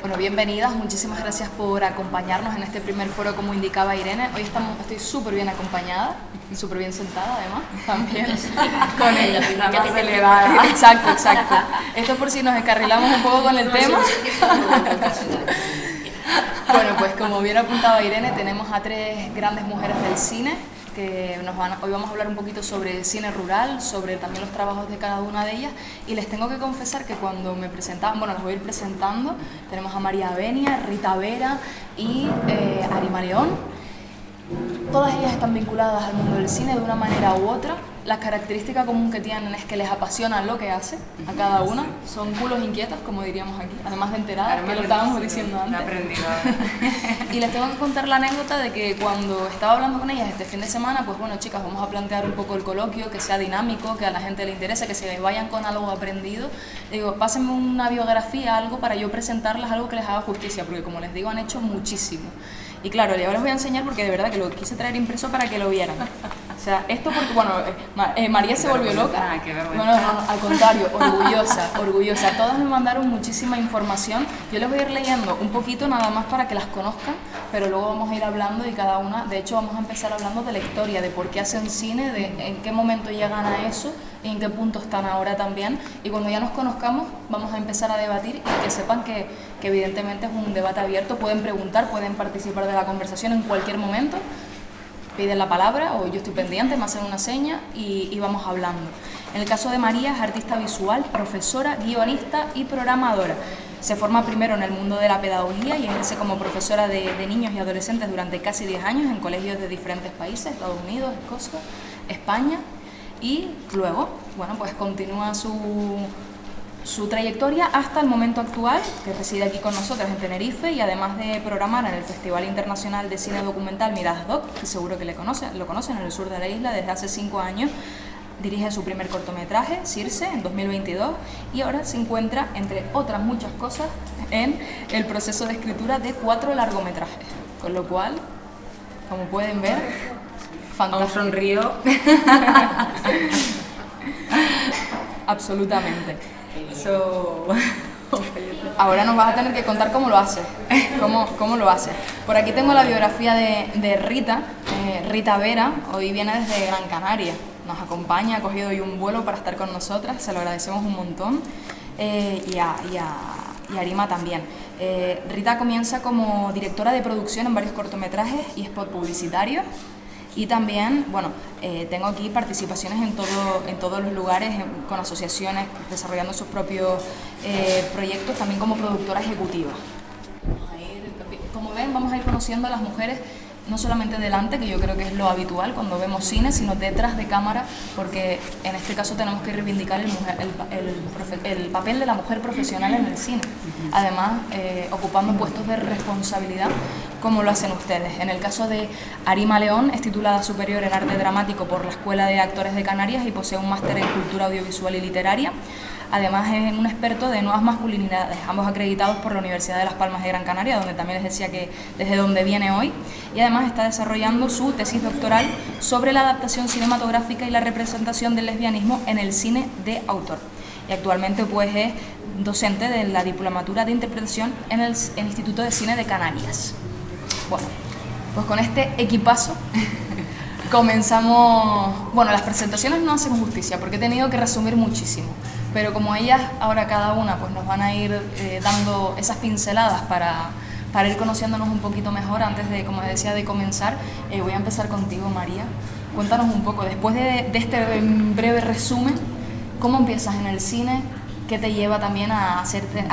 Bueno, bienvenidas, muchísimas gracias por acompañarnos en este primer foro, como indicaba Irene. Hoy estoy súper bien acompañada, súper bien sentada además, también, con ella. Exacto. Esto por si nos descarrilamos un poco con el tema. Bueno, pues como bien apuntaba Irene, tenemos a tres grandes mujeres del cine que hoy vamos a hablar un poquito sobre cine rural, sobre también los trabajos de cada una de ellas, y les tengo que confesar que cuando me presentaban, bueno, las voy a ir presentando, tenemos a María Benia, Rita Vera y Arima León. Todas ellas están vinculadas al mundo del cine de una manera u otra. La característica común que tienen es que les apasiona lo que hacen a cada una. Son culos inquietos, como diríamos aquí, además de enteradas, que lo estábamos diciendo antes. Y les tengo que contar la anécdota de que cuando estaba hablando con ellas este fin de semana, pues bueno, chicas, vamos a plantear un poco el coloquio, que sea dinámico, que a la gente le interese, que se vayan con algo aprendido. Digo, pásenme una biografía, algo para yo presentarles, algo que les haga justicia, porque como les digo, han hecho muchísimo. Y claro, ahora les voy a enseñar porque de verdad que lo quise traer impreso para que lo vieran. O sea, esto porque, bueno, María se volvió loca. Qué vergüenza. No, al contrario, orgullosa. Todas me mandaron muchísima información. Yo les voy a ir leyendo un poquito nada más para que las conozcan, pero luego vamos a ir hablando y cada una, de hecho vamos a empezar hablando de la historia, de por qué hacen cine, de en qué momento llegan a eso y en qué punto están ahora también. Y cuando ya nos conozcamos, vamos a empezar a debatir y que sepan que evidentemente es un debate abierto. Pueden preguntar, pueden participar de la conversación en cualquier momento. Piden la palabra o yo estoy pendiente, me hacen una seña y vamos hablando. En el caso de María es artista visual, profesora, guionista y programadora. Se forma primero en el mundo de la pedagogía y ejerce como profesora de niños y adolescentes durante casi 10 años en colegios de diferentes países, Estados Unidos, Escocia, España, y luego, bueno, pues continúa su trayectoria hasta el momento actual, que reside aquí con nosotros en Tenerife, y además de programar en el Festival Internacional de Cine Documental Miras Doc, que seguro que lo conocen en el sur de la isla desde hace 5 años, dirige su primer cortometraje, Circe, en 2022, y ahora se encuentra, entre otras muchas cosas, en el proceso de escritura de 4 largometrajes, con lo cual, como pueden ver, fantástico. Aún sonrío. Absolutamente. Ahora nos vas a tener que contar cómo lo haces. ¿Cómo lo haces? Por aquí tengo la biografía de Rita, Rita Vera. Hoy viene desde Gran Canaria. Nos acompaña, ha cogido hoy un vuelo para estar con nosotras. Se lo agradecemos un montón. Y a Arima también. Rita comienza como directora de producción en varios cortometrajes y spot publicitarios. Y también, bueno, tengo aquí participaciones en todos los lugares, con asociaciones, desarrollando sus propios proyectos, también como productora ejecutiva. Como ven, vamos a ir conociendo a las mujeres, no solamente delante, que yo creo que es lo habitual cuando vemos cine, sino detrás de cámara, porque en este caso tenemos que reivindicar el papel de la mujer profesional en el cine. Además, ocupando puestos de responsabilidad, como lo hacen ustedes. En el caso de Arima León, es titulada superior en arte dramático por la Escuela de Actores de Canarias y posee un máster en cultura audiovisual y literaria. Además es un experto de nuevas masculinidades, ambos acreditados por la Universidad de Las Palmas de Gran Canaria, donde también les decía que desde donde viene hoy, y además está desarrollando su tesis doctoral sobre la adaptación cinematográfica y la representación del lesbianismo en el cine de autor. Y actualmente pues es docente de la diplomatura de interpretación en el Instituto de Cine de Canarias. Bueno, pues con este equipazo comenzamos. Bueno, las presentaciones no hacen justicia porque he tenido que resumir muchísimo, pero como ellas ahora cada una pues nos van a ir dando esas pinceladas para ir conociéndonos un poquito mejor, antes de, como decía, de comenzar, voy a empezar contigo, María. Cuéntanos un poco, después de este breve resumen, ¿cómo empiezas en el cine? ¿Qué te lleva también a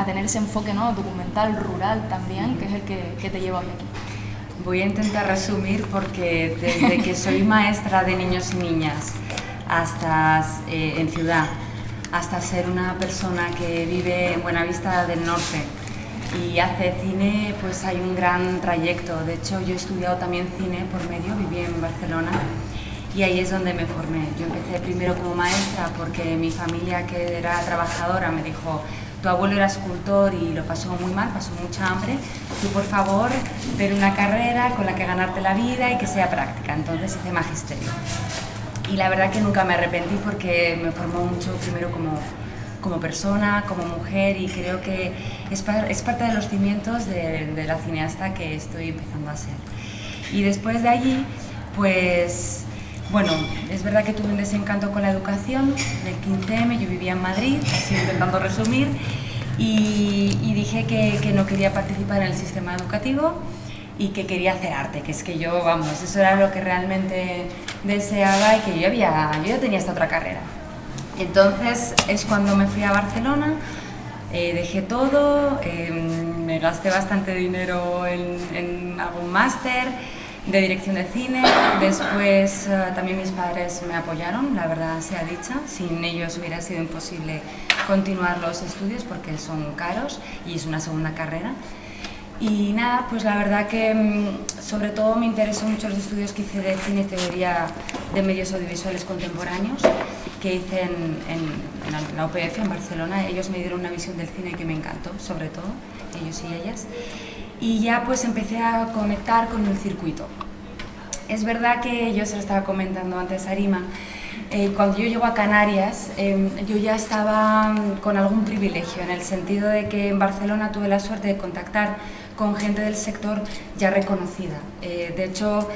tener ese enfoque, ¿no?, documental, rural también, que es el que te lleva hoy aquí? Voy a intentar resumir porque desde que soy maestra de niños y niñas hasta en ciudad, hasta ser una persona que vive en Buenavista del Norte y hace cine, pues hay un gran trayecto. De hecho, yo he estudiado también cine por medio, viví en Barcelona y ahí es donde me formé. Yo empecé primero como maestra porque mi familia, que era trabajadora, me dijo: tu abuelo era escultor y lo pasó muy mal, pasó mucha hambre, tú por favor, ver una carrera con la que ganarte la vida y que sea práctica. Entonces hice magisterio. Y la verdad que nunca me arrepentí porque me formó mucho primero como persona, como mujer, y creo que es parte de los cimientos de la cineasta que estoy empezando a ser. Y después de allí, pues bueno, es verdad que tuve un desencanto con la educación del 15M, yo vivía en Madrid, así intentando resumir, y dije que no quería participar en el sistema educativo y que quería hacer arte, que es que yo, vamos, eso era lo que realmente deseaba y que yo ya tenía esta otra carrera. Entonces es cuando me fui a Barcelona, dejé todo, me gasté bastante dinero en algún máster de dirección de cine. Después también mis padres me apoyaron, la verdad sea dicha, sin ellos hubiera sido imposible continuar los estudios porque son caros y es una segunda carrera. Y nada, pues la verdad que sobre todo me interesó mucho los estudios que hice de cine y teoría de medios audiovisuales contemporáneos, que hice en la UPF en Barcelona. Ellos me dieron una visión del cine que me encantó, sobre todo, ellos y ellas. Y ya pues empecé a conectar con el circuito. Es verdad que yo se lo estaba comentando antes a Arima, cuando yo llego a Canarias, yo ya estaba con algún privilegio, en el sentido de que en Barcelona tuve la suerte de contactar con gente del sector ya reconocida. De hecho,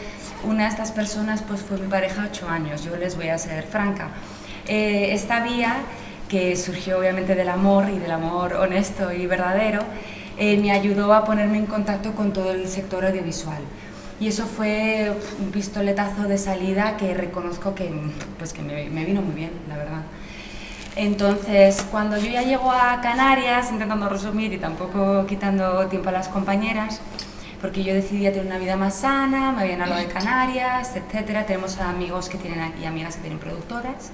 una de estas personas pues, fue mi pareja 8 años, yo les voy a ser franca. Esta vía, que surgió obviamente del amor y del amor honesto y verdadero, me ayudó a ponerme en contacto con todo el sector audiovisual. Y eso fue un pistoletazo de salida que reconozco que, pues que me vino muy bien, la verdad. Entonces, cuando yo ya llego a Canarias, intentando resumir y tampoco quitando tiempo a las compañeras, porque yo decidí tener una vida más sana, me habían hablado de Canarias, etc. Tenemos amigos que tienen aquí, amigas que tienen productoras,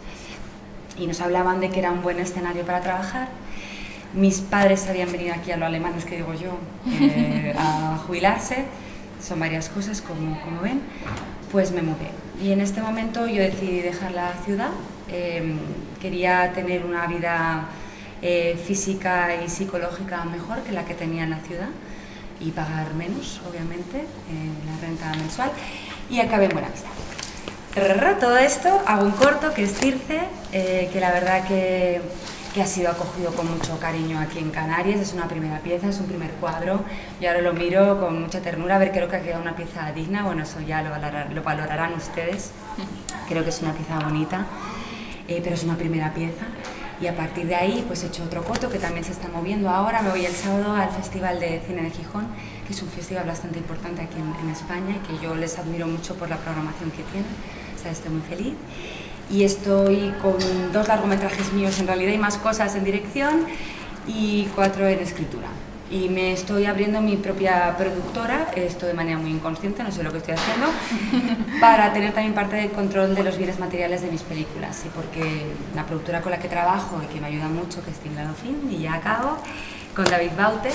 y nos hablaban de que era un buen escenario para trabajar. Mis padres habían venido aquí a los alemanes, que digo yo, a jubilarse. Son varias cosas, como ven, pues me mudé. Y en este momento yo decidí dejar la ciudad. Quería tener una vida física y psicológica mejor que la que tenía en la ciudad y pagar menos, obviamente, la renta mensual, y acabé en Buenavista. Todo esto, hago un corto que es Circe, que la verdad que ha sido acogido con mucho cariño aquí en Canarias. Es una primera pieza, es un primer cuadro, y ahora lo miro con mucha ternura, a ver, creo que ha quedado una pieza digna. Bueno, eso ya lo valorarán ustedes. Creo que es una pieza bonita, pero es una primera pieza, y a partir de ahí pues he hecho otro corto que también se está moviendo ahora. Me voy el sábado al Festival de Cine de Gijón, que es un festival bastante importante aquí en España y que yo les admiro mucho por la programación que tienen. O sea, estoy muy feliz. Y estoy con 2 largometrajes míos en realidad y más cosas en dirección y 4 en escritura. Y me estoy abriendo mi propia productora, esto de manera muy inconsciente, no sé lo que estoy haciendo, para tener también parte del control de los bienes materiales de mis películas. Y porque la productora con la que trabajo y que me ayuda mucho, que es Tinglado Film, y ya acabo, con David Baute,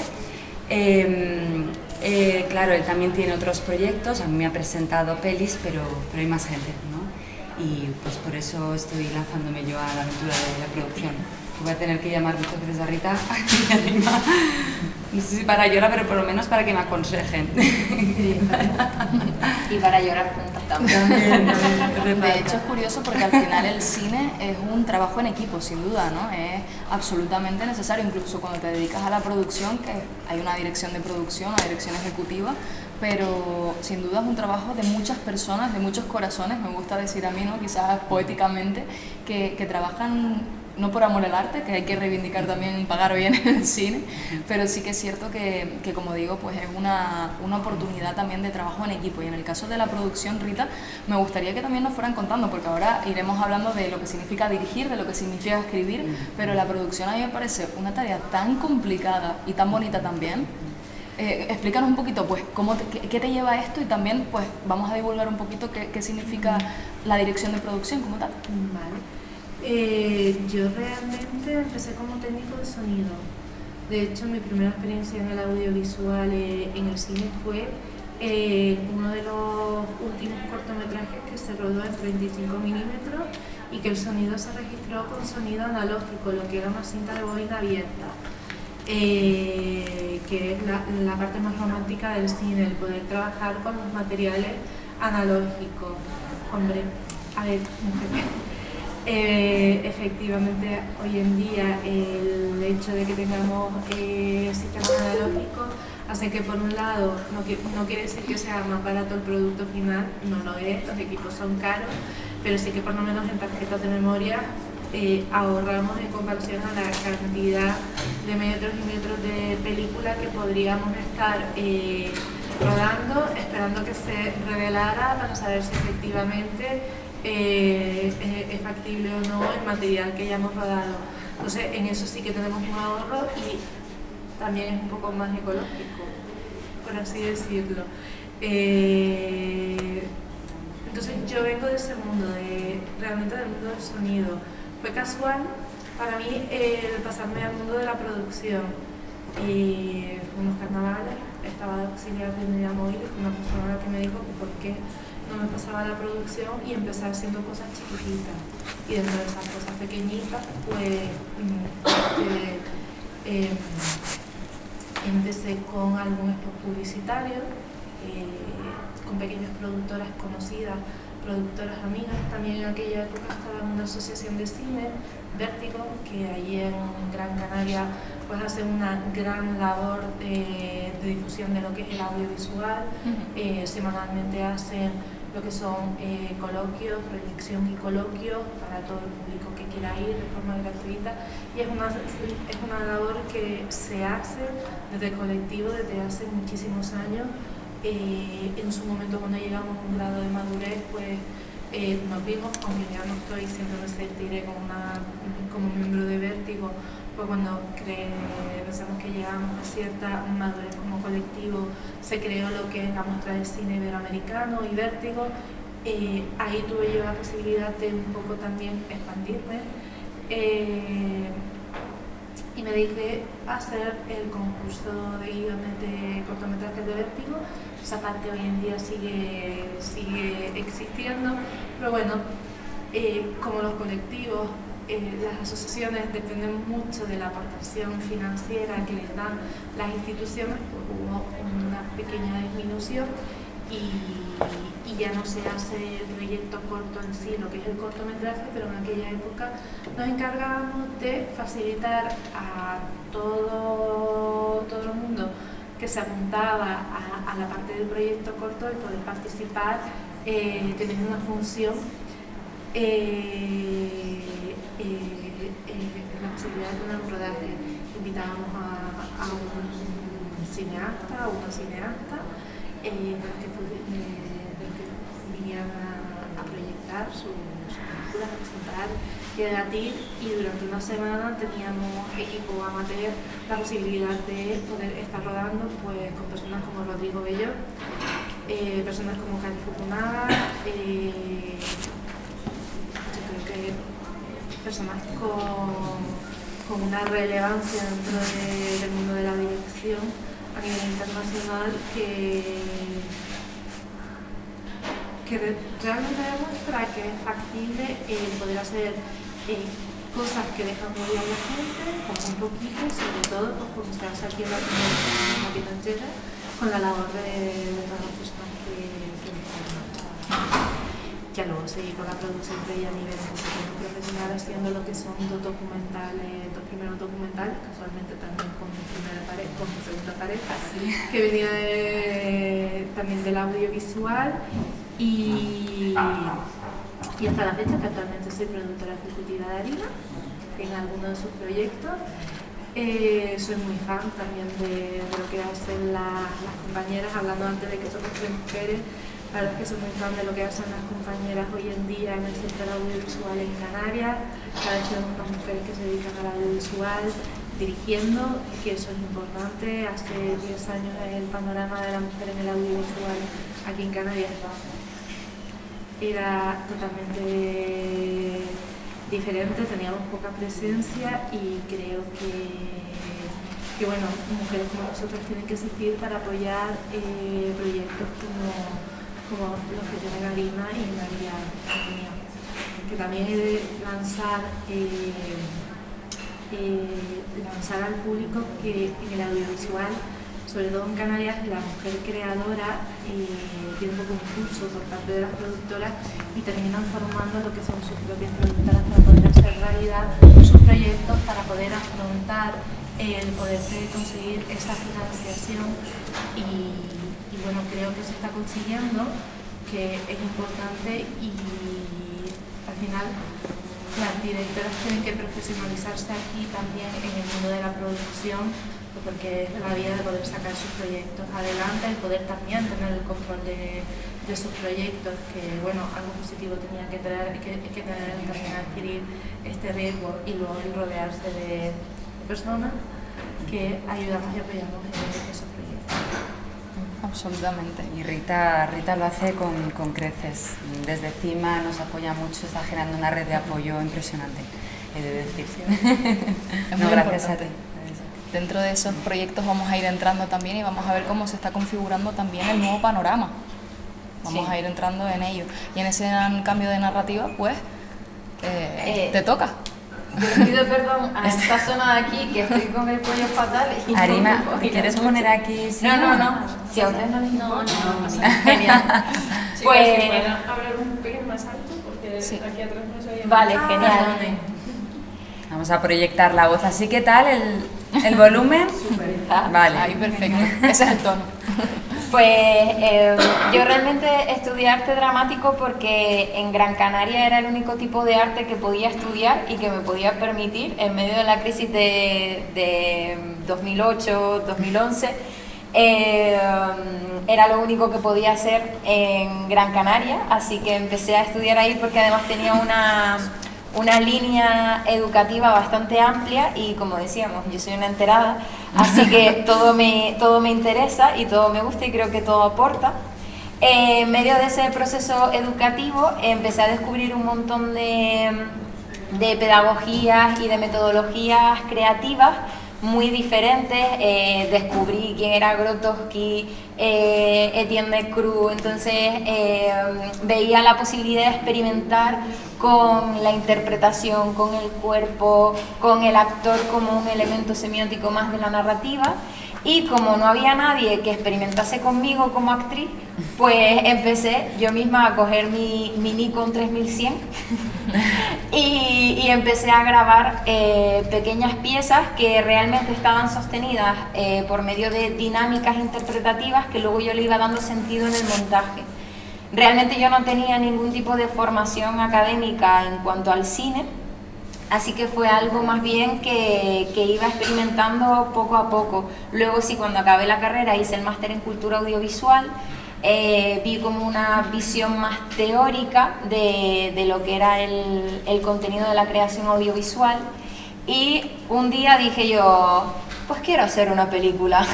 claro, él también tiene otros proyectos, a mí me ha presentado pelis, pero hay más gente, ¿no? Y pues por eso estoy lanzándome yo a la aventura de la producción. Voy a tener que llamar muchas veces a Rita, no sé si para llorar, pero por lo menos para que me aconsejen. Y para llorar juntas también. De hecho es curioso porque al final el cine es un trabajo en equipo, sin duda, ¿no? Es absolutamente necesario, incluso cuando te dedicas a la producción, que hay una dirección de producción, una dirección ejecutiva, pero sin duda es un trabajo de muchas personas, de muchos corazones, me gusta decir a mí, ¿no? Quizás poéticamente, que trabajan no por amor al arte, que hay que reivindicar también pagar bien en el cine, pero sí que es cierto que como digo, pues es una oportunidad también de trabajo en equipo. Y en el caso de la producción, Rita, me gustaría que también nos fueran contando, porque ahora iremos hablando de lo que significa dirigir, de lo que significa escribir, pero la producción a mí me parece una tarea tan complicada y tan bonita también. Explícanos un poquito, pues, qué te lleva a esto, y también, pues, vamos a divulgar un poquito qué significa la dirección de producción como tal. Vale. Yo realmente empecé como técnico de sonido. De hecho, mi primera experiencia en el audiovisual, en el cine, fue uno de los últimos cortometrajes que se rodó en 35 milímetros y que el sonido se registró con sonido analógico, lo que era una cinta de bobina abierta. Que es la parte más romántica del cine, el poder trabajar con los materiales analógicos. Hombre, a ver, Efectivamente, hoy en día el hecho de que tengamos sistemas analógicos hace que, por un lado, no quiere decir que sea más barato el producto final, no lo es, los equipos son caros, pero sí que por lo menos en tarjetas de memoria ahorramos en comparación a la cantidad de metros y metros de película que podríamos estar rodando, esperando que se revelara para saber si efectivamente es factible o no el material que hayamos rodado. Entonces, en eso sí que tenemos un ahorro y también es un poco más ecológico, por así decirlo. Entonces, yo vengo de ese mundo, realmente del mundo del sonido. Fue casual para mí pasarme al mundo de la producción. Fue unos carnavales, estaba de auxiliar de media móvil y fue una persona que me dijo que por qué no me pasaba la producción y empecé haciendo cosas chiquititas. Y dentro de esas cosas pequeñitas, pues empecé con algún spot publicitario, con pequeñas productoras conocidas, productoras amigas. También en aquella época estaba en una asociación de cine, Vértigo, que allí en Gran Canaria pues hace una gran labor de difusión de lo que es el audiovisual. Semanalmente hacen lo que son coloquios, proyección y coloquios para todo el público que quiera ir de forma gratuita, y es una labor que se hace desde el colectivo desde hace muchísimos años. En su momento, cuando llegamos a un grado de madurez, pues nos vimos, aunque ya no estoy, siempre me sentiré como miembro de Vértigo, pues cuando pensamos que llegamos a cierta madurez como colectivo, se creó lo que es la muestra de cine iberoamericano y Vértigo. Ahí tuve yo la posibilidad de un poco también expandirme y me dediqué a hacer el concurso de guiones de cortometrajes de Vértigo. Esa parte hoy en día sigue existiendo, pero bueno, como los colectivos, las asociaciones dependen mucho de la aportación financiera que les dan las instituciones, pues hubo una pequeña disminución y ya no se hace el proyecto corto en sí, lo que es el cortometraje, pero en aquella época nos encargábamos de facilitar a todo el mundo que se apuntaba a la parte del proyecto corto el poder participar, tener una función, la posibilidad de tener un rodaje. Invitábamos a un cineasta o una cineasta de los que vinieran a proyectar sus películas, a presentar y a debatir, y durante una semana teníamos equipo amateur la posibilidad de poder estar rodando pues con personas como Rodrigo Bello, personas como Cari Fukunaga, yo creo que personas con una relevancia dentro del mundo de la dirección a nivel internacional que realmente demuestra que es factible poder hacer cosas que dejan muy bien a la gente, con un poquito, y sobre todo pues, como se hace aquí en la Pinanchera, con la labor de todas las personas que nos forman. Ya luego seguí con la producción ya a nivel un poco profesional, haciendo lo que son dos primeros documentales, casualmente también con mi segunda pareja, que venía también del audiovisual, y hasta la fecha, que actualmente soy productora ejecutiva de Harina en alguno de sus proyectos. Soy muy fan también de lo que hacen las compañeras, hablando antes de que somos tres mujeres. La verdad es que soy muy fan de lo que hacen las compañeras hoy en día en el sector audiovisual en Canarias. Cada vez tenemos más mujeres que se dedican al audiovisual, dirigiendo, que eso es importante. Hace 10 años el panorama de la mujer en el audiovisual aquí en Canarias era totalmente diferente, teníamos poca presencia, y creo que bueno, mujeres como nosotros tienen que existir para apoyar proyectos como los que tiene Garima y María Antonia. Que también he de lanzar al público que en el audiovisual sobre todo en Canarias, la mujer creadora tiene un poco un curso por parte de las productoras y terminan formando lo que son sus propias productoras para poder hacer realidad sus proyectos, para poder afrontar el poderse conseguir esa financiación y bueno, creo que se está consiguiendo, que es importante y al final las directoras tienen que profesionalizarse aquí también en el mundo de la producción, porque es la vía de poder sacar sus proyectos adelante y poder también tener el control de sus proyectos, que bueno, algo positivo tenía que tener, que tener también adquirir este riesgo y luego el rodearse de personas que ayudamos y apoyamos en esos proyectos. Absolutamente. Y Rita lo hace con creces. Desde CIMA nos apoya mucho, está generando una red de apoyo impresionante, he de decir. Es no, muy gracias importante. a ti. Dentro de esos proyectos vamos a ir entrando también y vamos a ver cómo se está configurando también el nuevo panorama. Vamos a ir entrando en ello. Y en ese cambio de narrativa, pues, te toca. Yo les pido perdón a esta zona de aquí, que estoy con el cuello fatal. Y Arima, no, ¿te quieres poner aquí? ¿Sí? No. Si a ustedes no les importa. Genial. Chicas, Pues, si pueden hablar un pelín más alto, porque aquí atrás no se oye. vale, genial. Vamos a proyectar la voz. Así que tal, el volumen. Vale. Ahí, perfecto. Ese es el tono. Pues yo realmente estudié arte dramático porque en Gran Canaria era el único tipo de arte que podía estudiar y que me podía permitir en medio de la crisis de 2008-2011. Era lo único que podía hacer en Gran Canaria, así que empecé a estudiar ahí porque además tenía una línea educativa bastante amplia y, como decíamos, yo soy una enterada, así que todo me interesa y todo me gusta y creo que todo aporta. En medio de ese proceso educativo empecé a descubrir un montón de pedagogías y de metodologías creativas muy diferentes. Descubrí quién era Grotowski, Etienne Decroux, entonces veía la posibilidad de experimentar con la interpretación, con el cuerpo, con el actor como un elemento semiótico más de la narrativa. Y como no había nadie que experimentase conmigo como actriz, pues empecé yo misma a coger mi Nikon 3100 y empecé a grabar pequeñas piezas que realmente estaban sostenidas por medio de dinámicas interpretativas que luego yo le iba dando sentido en el montaje. Realmente yo no tenía ningún tipo de formación académica en cuanto al cine, así que fue algo más bien que iba experimentando poco a poco. Luego sí, cuando acabé la carrera hice el máster en cultura audiovisual, vi como una visión más teórica de lo que era el contenido de la creación audiovisual y un día dije yo, pues quiero hacer una película.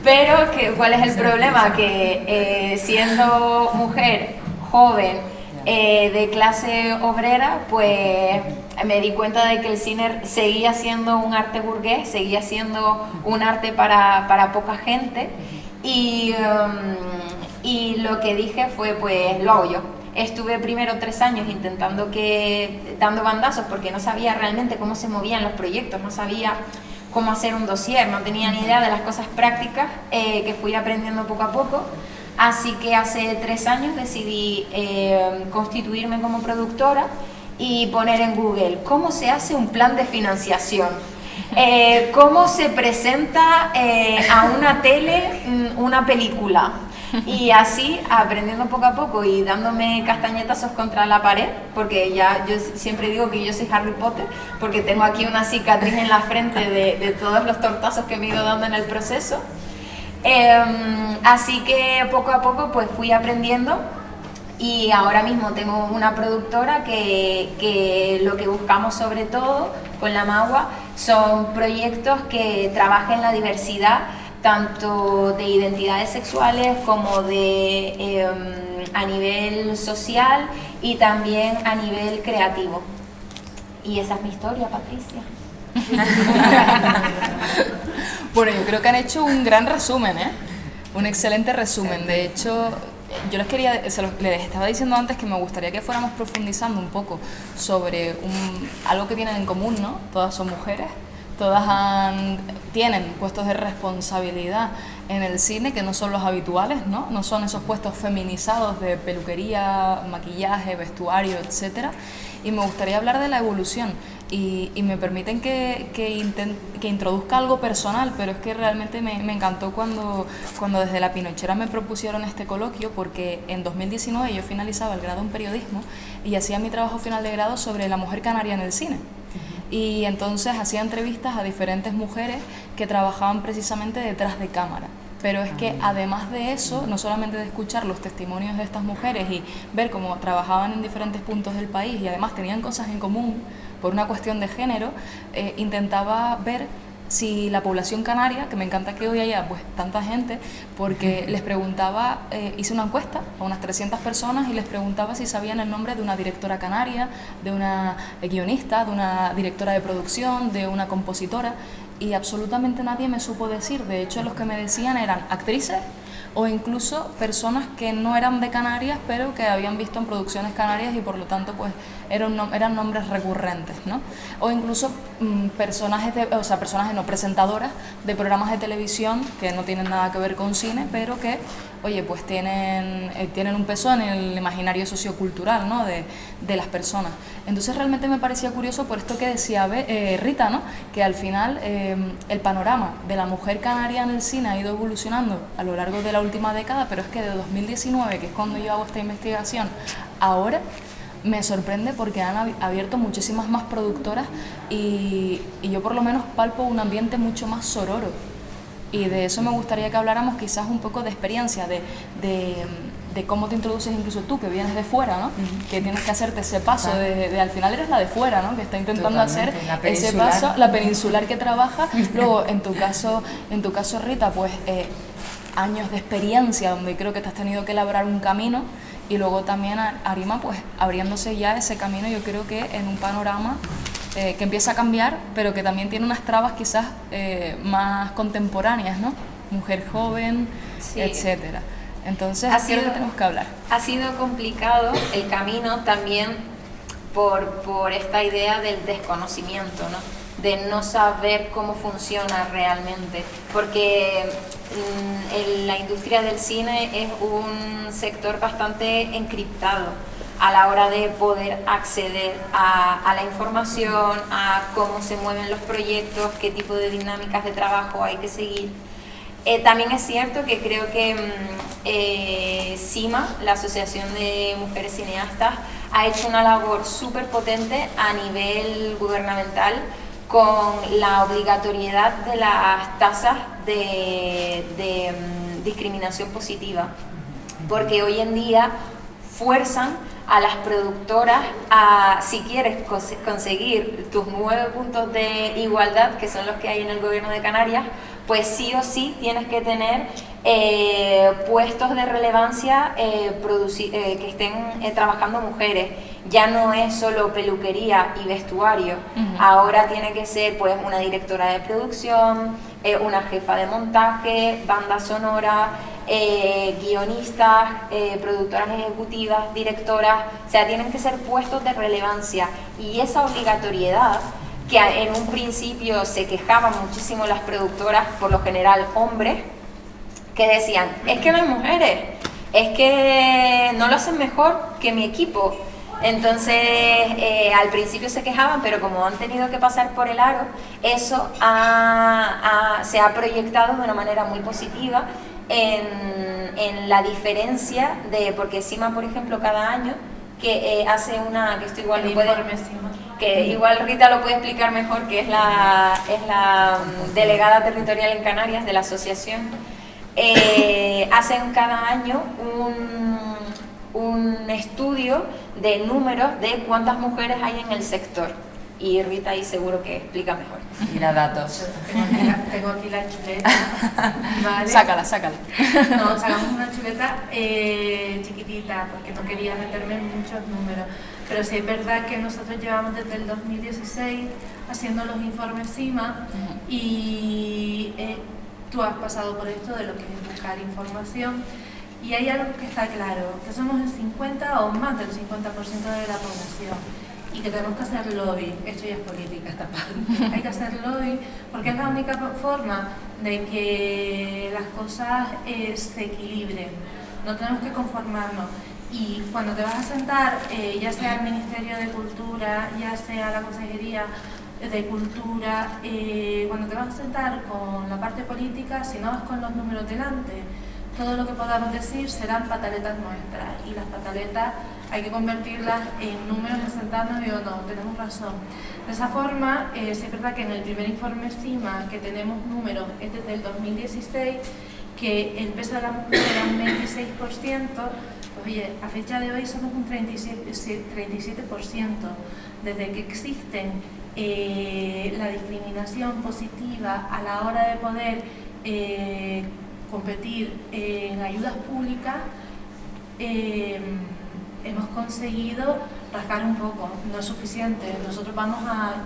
Pero ¿cuál es el problema? Que siendo mujer joven, de clase obrera, pues me di cuenta de que el cine seguía siendo un arte burgués, seguía siendo un arte para poca gente y lo que dije fue, pues lo hago yo. Estuve primero 3 años dando bandazos porque no sabía realmente cómo se movían los proyectos, no sabía cómo hacer un dossier, no tenía ni idea de las cosas prácticas que fui aprendiendo poco a poco. Así que hace 3 años decidí constituirme como productora y poner en Google cómo se hace un plan de financiación, cómo se presenta a una tele una película. Y así, aprendiendo poco a poco y dándome castañetazos contra la pared, porque ya yo siempre digo que yo soy Harry Potter, porque tengo aquí una cicatriz en la frente de todos los tortazos que me he ido dando en el proceso. Así que poco a poco pues fui aprendiendo y ahora mismo tengo una productora que lo que buscamos sobre todo con la Magua son proyectos que trabajen la diversidad tanto de identidades sexuales como a nivel social y también a nivel creativo. Y esa es mi historia, Patricia. Bueno, yo creo que han hecho un gran resumen, un excelente resumen. De hecho, yo les estaba diciendo antes que me gustaría que fuéramos profundizando un poco sobre algo que tienen en común, ¿no? Todas son mujeres, tienen puestos de responsabilidad en el cine que no son los habituales, ¿no? No son esos puestos feminizados de peluquería, maquillaje, vestuario, etcétera. Y me gustaría hablar de la evolución y me permiten que introduzca algo personal, pero es que realmente me encantó cuando desde La Pinochera me propusieron este coloquio, porque en 2019 yo finalizaba el grado en periodismo y hacía mi trabajo final de grado sobre la mujer canaria en el cine. Y entonces hacía entrevistas a diferentes mujeres que trabajaban precisamente detrás de cámara. Pero es que además de eso, no solamente de escuchar los testimonios de estas mujeres y ver cómo trabajaban en diferentes puntos del país y además tenían cosas en común por una cuestión de género, intentaba ver si la población canaria, que me encanta que hoy haya pues tanta gente, porque les preguntaba, hice una encuesta a unas 300 personas y les preguntaba si sabían el nombre de una directora canaria, de una guionista, de una directora de producción, de una compositora, y absolutamente nadie me supo decir. De hecho, los que me decían eran actrices o incluso personas que no eran de Canarias, pero que habían visto en producciones canarias y por lo tanto pues eran nombres recurrentes, ¿no? O incluso personajes no, presentadoras de programas de televisión que no tienen nada que ver con cine, pero que, oye, pues tienen un peso en el imaginario sociocultural, ¿no? de las personas. Entonces realmente me parecía curioso por esto que decía Rita, ¿no? Que al final el panorama de la mujer canaria en el cine ha ido evolucionando a lo largo de la última década, pero es que de 2019, que es cuando yo hago esta investigación, ahora me sorprende porque han abierto muchísimas más productoras y yo por lo menos palpo un ambiente mucho más sororo. Y de eso me gustaría que habláramos quizás un poco de experiencia, de cómo te introduces incluso tú, que vienes de fuera, ¿no? Que tienes que hacerte ese paso, al final eres la de fuera, ¿no? Que está intentando hacer ese paso, la peninsular que trabaja. Luego, en tu caso Rita, pues años de experiencia donde creo que te has tenido que elaborar un camino, y luego también Arima, pues abriéndose ya ese camino, yo creo que en un panorama que empieza a cambiar, pero que también tiene unas trabas quizás más contemporáneas, ¿no? Mujer joven, sí, etcétera. Entonces, creo que tenemos que hablar. Ha sido complicado el camino también por esta idea del desconocimiento, ¿no? De no saber cómo funciona realmente, porque la industria del cine es un sector bastante encriptado a la hora de poder acceder a la información, a cómo se mueven los proyectos, qué tipo de dinámicas de trabajo hay que seguir. También es cierto que creo que CIMA, la Asociación de Mujeres Cineastas, ha hecho una labor súper potente a nivel gubernamental con la obligatoriedad de las tasas de discriminación positiva, porque hoy en día fuerzan a las productoras a, si quieres conseguir tus 9 puntos de igualdad, que son los que hay en el gobierno de Canarias, pues sí o sí tienes que tener puestos de relevancia que estén trabajando mujeres. Ya no es solo peluquería y vestuario, ahora tiene que ser pues una directora de producción, una jefa de montaje, banda sonora, guionistas, productoras ejecutivas, directoras, o sea, tienen que ser puestos de relevancia, y esa obligatoriedad que en un principio se quejaban muchísimo las productoras, por lo general hombres, que decían, es que no hay mujeres, es que no lo hacen mejor que mi equipo. Entonces, al principio se quejaban, pero como han tenido que pasar por el aro, eso se ha proyectado de una manera muy positiva en la diferencia de, porque CIMA, por ejemplo, cada año que hace una, que esto igual lo puede, que igual Rita lo puede explicar mejor, que es la delegada territorial en Canarias de la asociación, hacen cada año un estudio de números de cuántas mujeres hay en el sector, y Rita ahí seguro que explica mejor. Mira datos. Tengo aquí la chuleta. ¿Vale? Sácala. No, sacamos una chuleta chiquitita porque no quería meterme en muchos números. Pero sí es verdad que nosotros llevamos desde el 2016 haciendo los informes CIMA y tú has pasado por esto de lo que es buscar información. Y hay algo que está claro, que somos el 50 o más del 50% de la población. y que tenemos que hacer lobby. Esto ya es política esta parte. Hay que hacer lobby porque es la única forma de que las cosas se equilibren. No tenemos que conformarnos. Y cuando te vas a sentar, ya sea el Ministerio de Cultura, ya sea la Consejería de Cultura, cuando te vas a sentar con la parte política, si no vas con los números delante, todo lo que podamos decir serán pataletas nuestras, y las pataletas hay que convertirlas en números, en sentarnos y digo, no, tenemos razón. De esa forma, sí es verdad que en el primer informe CIMA, que tenemos números, es desde el 2016, que el peso de la mujer era un 26%, pues oye, a fecha de hoy somos un 37%. Desde que existen la discriminación positiva a la hora de poder competir en ayudas públicas, hemos conseguido rascar un poco. No es suficiente, nosotros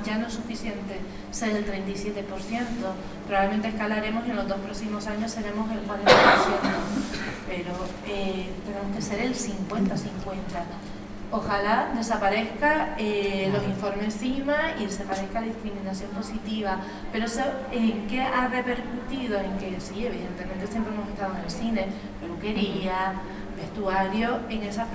ya no es suficiente ser el 37%, probablemente escalaremos y en los 2 próximos años seremos el 40%, pero tenemos que ser el 50-50. Ojalá desaparezca los informes CIMA y desaparezca la discriminación positiva, pero eso ¿en qué ha repercutido? En que sí, evidentemente siempre hemos estado en el cine, peluquería, vestuario, en esas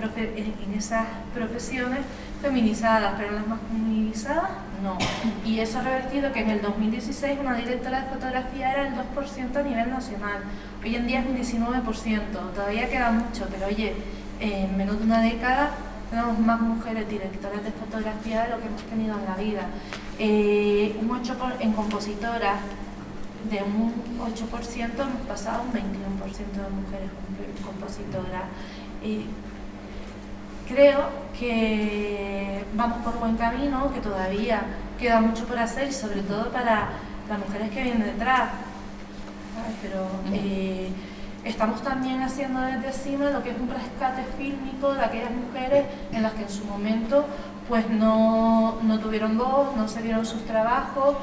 profesiones feminizadas, pero en las masculinizadas no. Y eso ha revertido que en el 2016 una directora de fotografía era el 2% a nivel nacional, hoy en día es un 19%, todavía queda mucho, pero oye, en menos de una década tenemos más mujeres directoras de fotografía de lo que hemos tenido en la vida. Un 8% en compositoras, de un 8% hemos pasado a un 21% de mujeres compositoras. Creo que vamos por buen camino, que todavía queda mucho por hacer, sobre todo para las mujeres que vienen detrás. Pero estamos también haciendo desde CIMA lo que es un rescate fílmico de aquellas mujeres en las que en su momento pues no tuvieron voz, no se dieron sus trabajos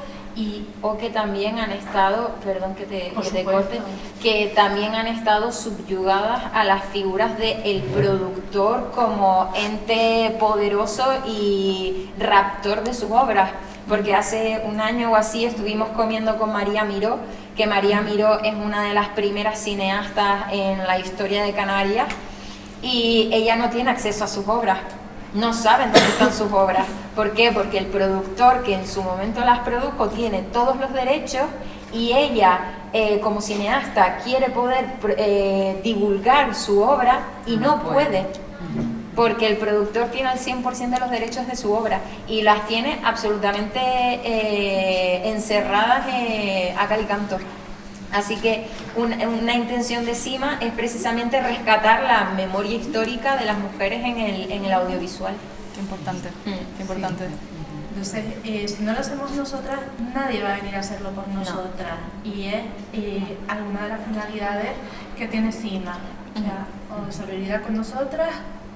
o que también han estado, perdón que te corte, que también han estado subyugadas a las figuras del productor como ente poderoso y raptor de sus obras. Porque hace un año o así estuvimos comiendo con María Miró, que María Miró es una de las primeras cineastas en la historia de Canarias, y ella no tiene acceso a sus obras. No saben dónde están sus obras. ¿Por qué? Porque el productor que en su momento las produjo tiene todos los derechos y ella, como cineasta, quiere poder divulgar su obra y no puede. Porque el productor tiene el 100% de los derechos de su obra y las tiene absolutamente encerradas a cal y canto. Así que una intención de CIMA es precisamente rescatar la memoria histórica de las mujeres en el audiovisual. Qué importante, qué importante. Sí. Entonces, si no lo hacemos nosotras, nadie va a venir a hacerlo por nosotras. No. Y es alguna de las finalidades que tiene CIMA. O sea, o solidaridad con nosotras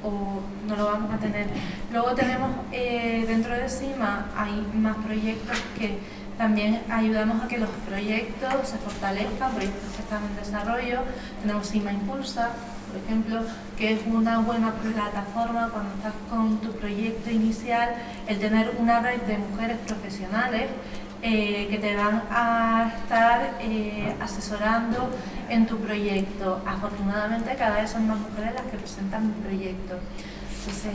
o no lo vamos a tener. Luego tenemos dentro de CIMA hay más proyectos que también ayudamos a que los proyectos se fortalezcan, proyectos que están en desarrollo. Tenemos CIMA Impulsa, por ejemplo, que es una buena plataforma cuando estás con tu proyecto inicial, el tener una red de mujeres profesionales que te van a estar asesorando en tu proyecto. Afortunadamente cada vez son más mujeres las que presentan proyectos. Entonces,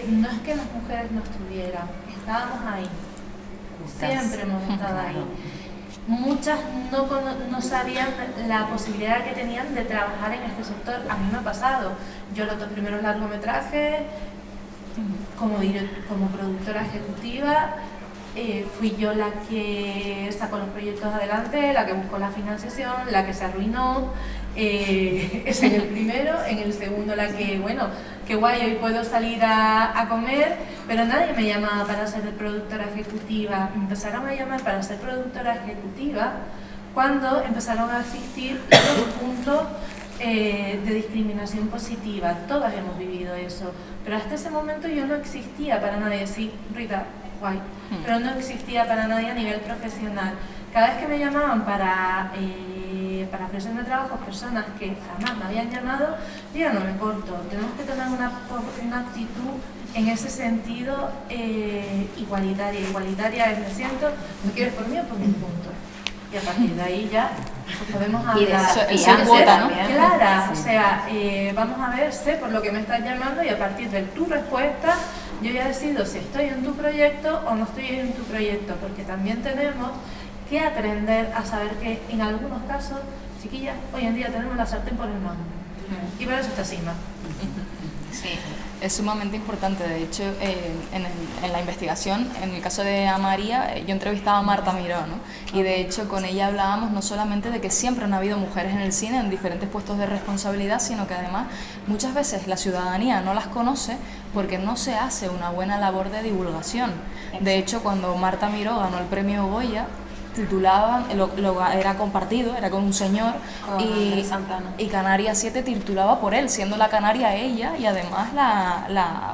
no es que las mujeres no estuvieran, estábamos ahí, siempre hemos estado ahí. Muchas no sabían la posibilidad que tenían de trabajar en este sector. A mí me ha pasado, yo los 2 primeros largometrajes como productora ejecutiva, fui yo la que sacó los proyectos adelante, la que buscó la financiación, la que se arruinó, es en el primero. En el segundo la que, bueno, qué guay, hoy puedo salir a comer, pero nadie me llamaba para ser productora ejecutiva. Me empezaron a llamar para ser productora ejecutiva cuando empezaron a existir los puntos de discriminación positiva. Todas hemos vivido eso, pero hasta ese momento yo no existía para nadie. Sí, Rita, guay, pero no existía para nadie a nivel profesional. Cada vez que me llamaban para ofrecerme trabajo, personas que jamás me habían llamado, yo ya no me corto. Tenemos que tener una actitud en ese sentido igualitaria es, me siento, no quieres por mí o por mi punto. Y a partir de ahí ya pues podemos hablar. Y desafiante también. Clara, Sí. o sea, vamos a ver, sé por lo que me estás llamando y a partir de tu respuesta yo ya decido si estoy en tu proyecto o no estoy en tu proyecto, porque también tenemos que aprender a saber que en algunos casos, chiquillas, hoy en día tenemos la sartén por el mango. Y por eso está Sigma. Sí, es sumamente importante. De hecho, en la investigación, en el caso de María, yo entrevistaba a Marta Miró, ¿no? Y de hecho con ella hablábamos no solamente de que siempre han habido mujeres en el cine en diferentes puestos de responsabilidad, sino que además muchas veces la ciudadanía no las conoce porque no se hace una buena labor de divulgación. De hecho, cuando Marta Miró ganó el premio Goya, titulaban, era compartido, era con un señor, Con Andrés Santana. y Canarias 7 titulaba por él, siendo la canaria ella y además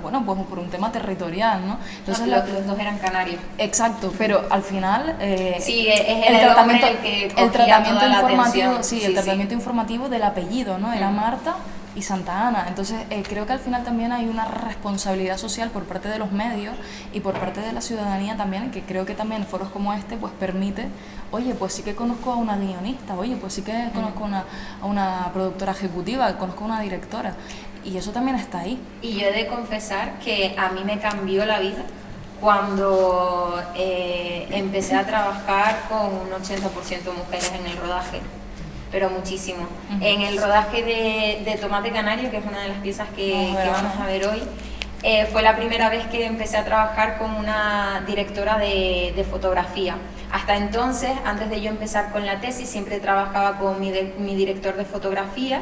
bueno, pues por un tema territorial, ¿no? Entonces los dos eran canarios. Exacto, pero al final Sí, es el tratamiento el que cogía toda la informativo, atención. el tratamiento informativo del apellido, ¿no? Era Marta y Santa Ana. Entonces creo que al final también hay una responsabilidad social por parte de los medios y por parte de la ciudadanía también, que creo que también foros como este pues permite, oye, pues sí que conozco a una guionista, oye, pues sí que conozco a una productora ejecutiva, conozco a una directora, y eso también está ahí. Y yo he de confesar que a mí me cambió la vida cuando empecé a trabajar con un 80% mujeres en el rodaje, pero muchísimo. En el rodaje de Tomate Canario, que es una de las piezas que vamos a ver hoy, fue la primera vez que empecé a trabajar con una directora de fotografía. Hasta entonces, antes de yo empezar con la tesis, siempre trabajaba con mi director de fotografía,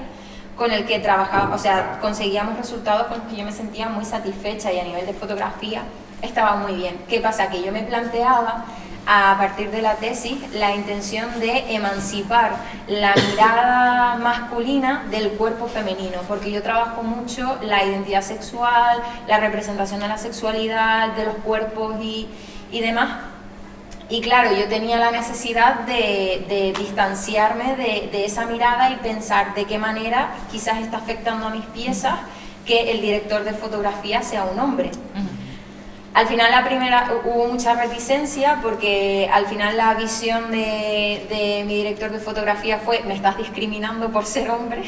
con el que trabajaba, o sea, conseguíamos resultados con los que yo me sentía muy satisfecha y a nivel de fotografía estaba muy bien. ¿Qué pasa? Que yo me planteaba a partir de la tesis la intención de emancipar la mirada masculina del cuerpo femenino, porque yo trabajo mucho la identidad sexual, la representación de la sexualidad, de los cuerpos y demás. Y claro, yo tenía la necesidad de distanciarme de esa mirada y pensar de qué manera quizás está afectando a mis piezas que el director de fotografía sea un hombre. Al final hubo mucha reticencia porque al final la visión de mi director de fotografía fue: me estás discriminando por ser hombre.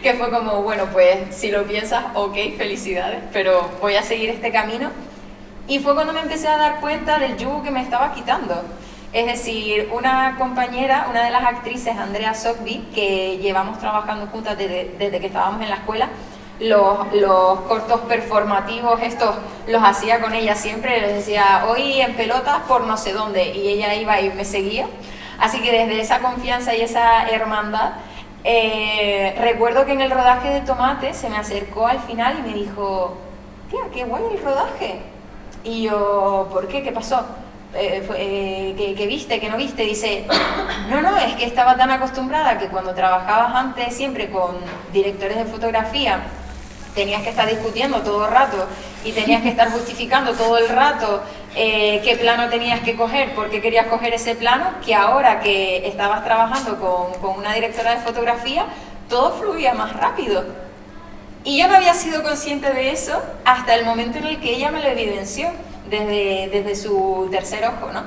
Que fue como, bueno, pues si lo piensas, ok, felicidades, pero voy a seguir este camino. Y fue cuando me empecé a dar cuenta del yugo que me estaba quitando. Es decir, una compañera, una de las actrices, Andrea Sogby, que llevamos trabajando juntas desde que estábamos en la escuela, los cortos performativos estos los hacía con ella siempre, les decía hoy en pelotas por no sé dónde, y ella iba y me seguía. Así que desde esa confianza y esa hermandad, recuerdo que en el rodaje de Tomate se me acercó al final y me dijo: tía, qué guay el rodaje. Y yo, ¿por qué? ¿Qué pasó? ¿Qué viste? ¿Qué no viste? Dice, no, es que estaba tan acostumbrada que cuando trabajabas antes siempre con directores de fotografía tenías que estar discutiendo todo el rato y tenías que estar justificando todo el rato qué plano tenías que coger, por qué querías coger ese plano, que ahora que estabas trabajando con una directora de fotografía, todo fluía más rápido. Y yo no había sido consciente de eso hasta el momento en el que ella me lo evidenció, desde su tercer ojo, ¿no?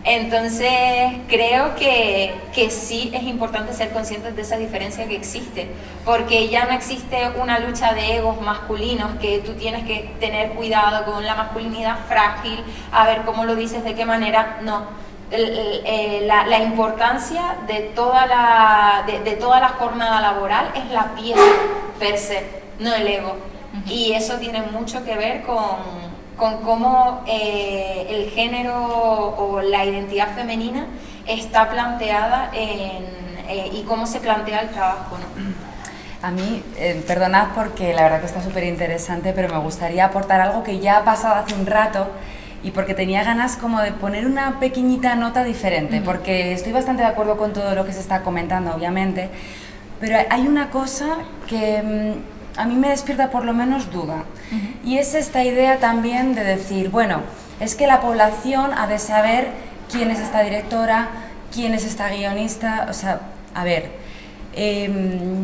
Entonces creo que sí es importante ser conscientes de esa diferencia que existe, porque ya no existe una lucha de egos masculinos, que tú tienes que tener cuidado con la masculinidad frágil, a ver cómo lo dices, de qué manera, no. La importancia de toda la jornada laboral es la pieza per se, no el ego. Y eso tiene mucho que ver con cómo el género o la identidad femenina está planteada y cómo se plantea el trabajo, ¿no? A mí, perdonad porque la verdad que está súper interesante, pero me gustaría aportar algo que ya ha pasado hace un rato y porque tenía ganas como de poner una pequeñita nota diferente, porque estoy bastante de acuerdo con todo lo que se está comentando, obviamente, pero hay una cosa que a mí me despierta por lo menos duda, y es esta idea también de decir, bueno, es que la población ha de saber quién es esta directora, quién es esta guionista, o sea, a ver,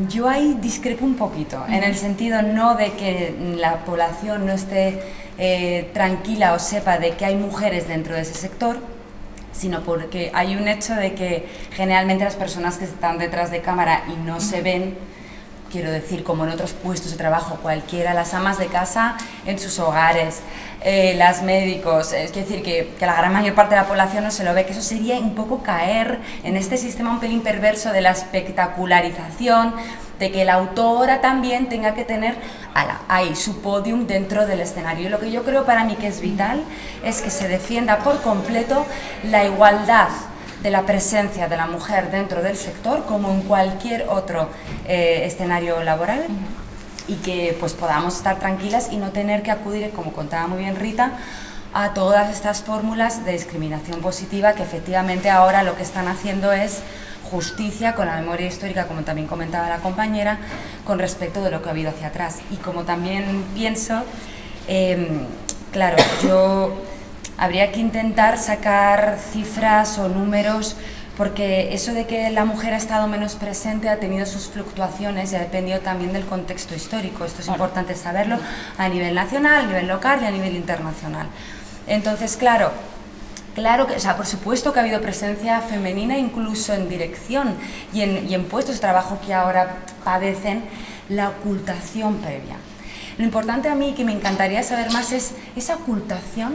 Yo ahí discrepo un poquito, en el sentido no de que la población no esté tranquila o sepa de que hay mujeres dentro de ese sector, sino porque hay un hecho de que generalmente las personas que están detrás de cámara y no se ven, quiero decir, como en otros puestos de trabajo cualquiera, las amas de casa en sus hogares, las médicos, es decir, que la gran mayor parte de la población no se lo ve, que eso sería un poco caer en este sistema un pelín perverso de la espectacularización, de que la autora también tenga que tener ahí su podium dentro del escenario. Y lo que yo creo para mí que es vital es que se defienda por completo la igualdad de la presencia de la mujer dentro del sector como en cualquier otro escenario laboral, y que pues podamos estar tranquilas y no tener que acudir, como contaba muy bien Rita, a todas estas fórmulas de discriminación positiva que efectivamente ahora lo que están haciendo es justicia con la memoria histórica, como también comentaba la compañera, con respecto de lo que ha habido hacia atrás. Y como también pienso, claro, habría que intentar sacar cifras o números, porque eso de que la mujer ha estado menos presente ha tenido sus fluctuaciones y ha dependido también del contexto histórico. Esto es importante saberlo a nivel nacional, a nivel local y a nivel internacional. Entonces, claro que, o sea, por supuesto que ha habido presencia femenina incluso en dirección y en puestos de trabajo que ahora padecen la ocultación previa. Lo importante a mí, que me encantaría saber más, es esa ocultación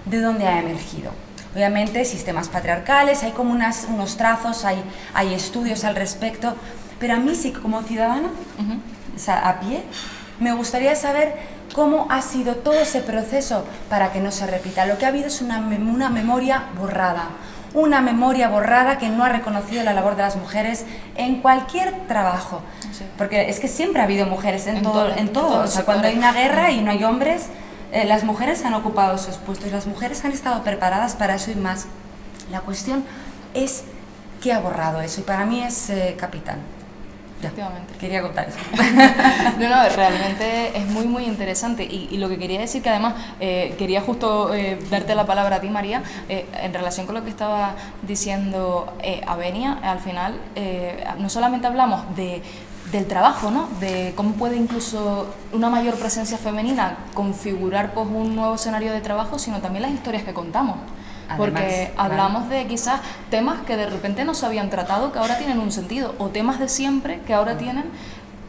de dónde ha emergido. Obviamente, sistemas patriarcales, hay como unos trazos, hay estudios al respecto, pero a mí sí, como ciudadana, o sea, a pie, me gustaría saber cómo ha sido todo ese proceso para que no se repita. Lo que ha habido es una memoria borrada que no ha reconocido la labor de las mujeres en cualquier trabajo, porque es que siempre ha habido mujeres en todo. O sea, cuando hay una guerra y no hay hombres, las mujeres han ocupado esos puestos y las mujeres han estado preparadas para eso y más. La cuestión es qué ha borrado eso, y para mí es capital. Efectivamente. Quería contar eso. No, realmente es muy, muy interesante. Y lo que quería decir, que además quería justo darte la palabra a ti, María, en relación con lo que estaba diciendo Avenia. Al final, no solamente hablamos del trabajo, ¿no? De cómo puede incluso una mayor presencia femenina configurar pues un nuevo escenario de trabajo, sino también las historias que contamos. Porque hablamos de quizás temas que de repente no se habían tratado, que ahora tienen un sentido, o temas de siempre que ahora tienen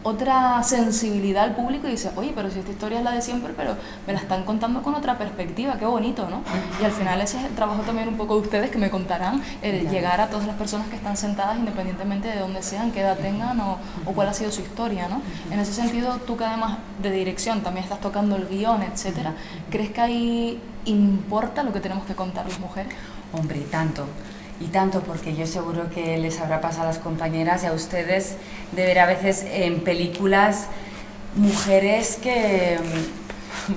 otra sensibilidad al público, y dices, oye, pero si esta historia es la de siempre, pero me la están contando con otra perspectiva, qué bonito, ¿no? Y al final ese es el trabajo también un poco de ustedes, que me contarán, llegar a todas las personas que están sentadas, independientemente de dónde sean, qué edad tengan o cuál ha sido su historia, ¿no? En ese sentido, tú que además de dirección también estás tocando el guión, etcétera, ¿crees que ahí importa lo que tenemos que contar las mujeres? Hombre, y tanto, porque yo seguro que les habrá pasado a las compañeras y a ustedes de ver a veces en películas mujeres que,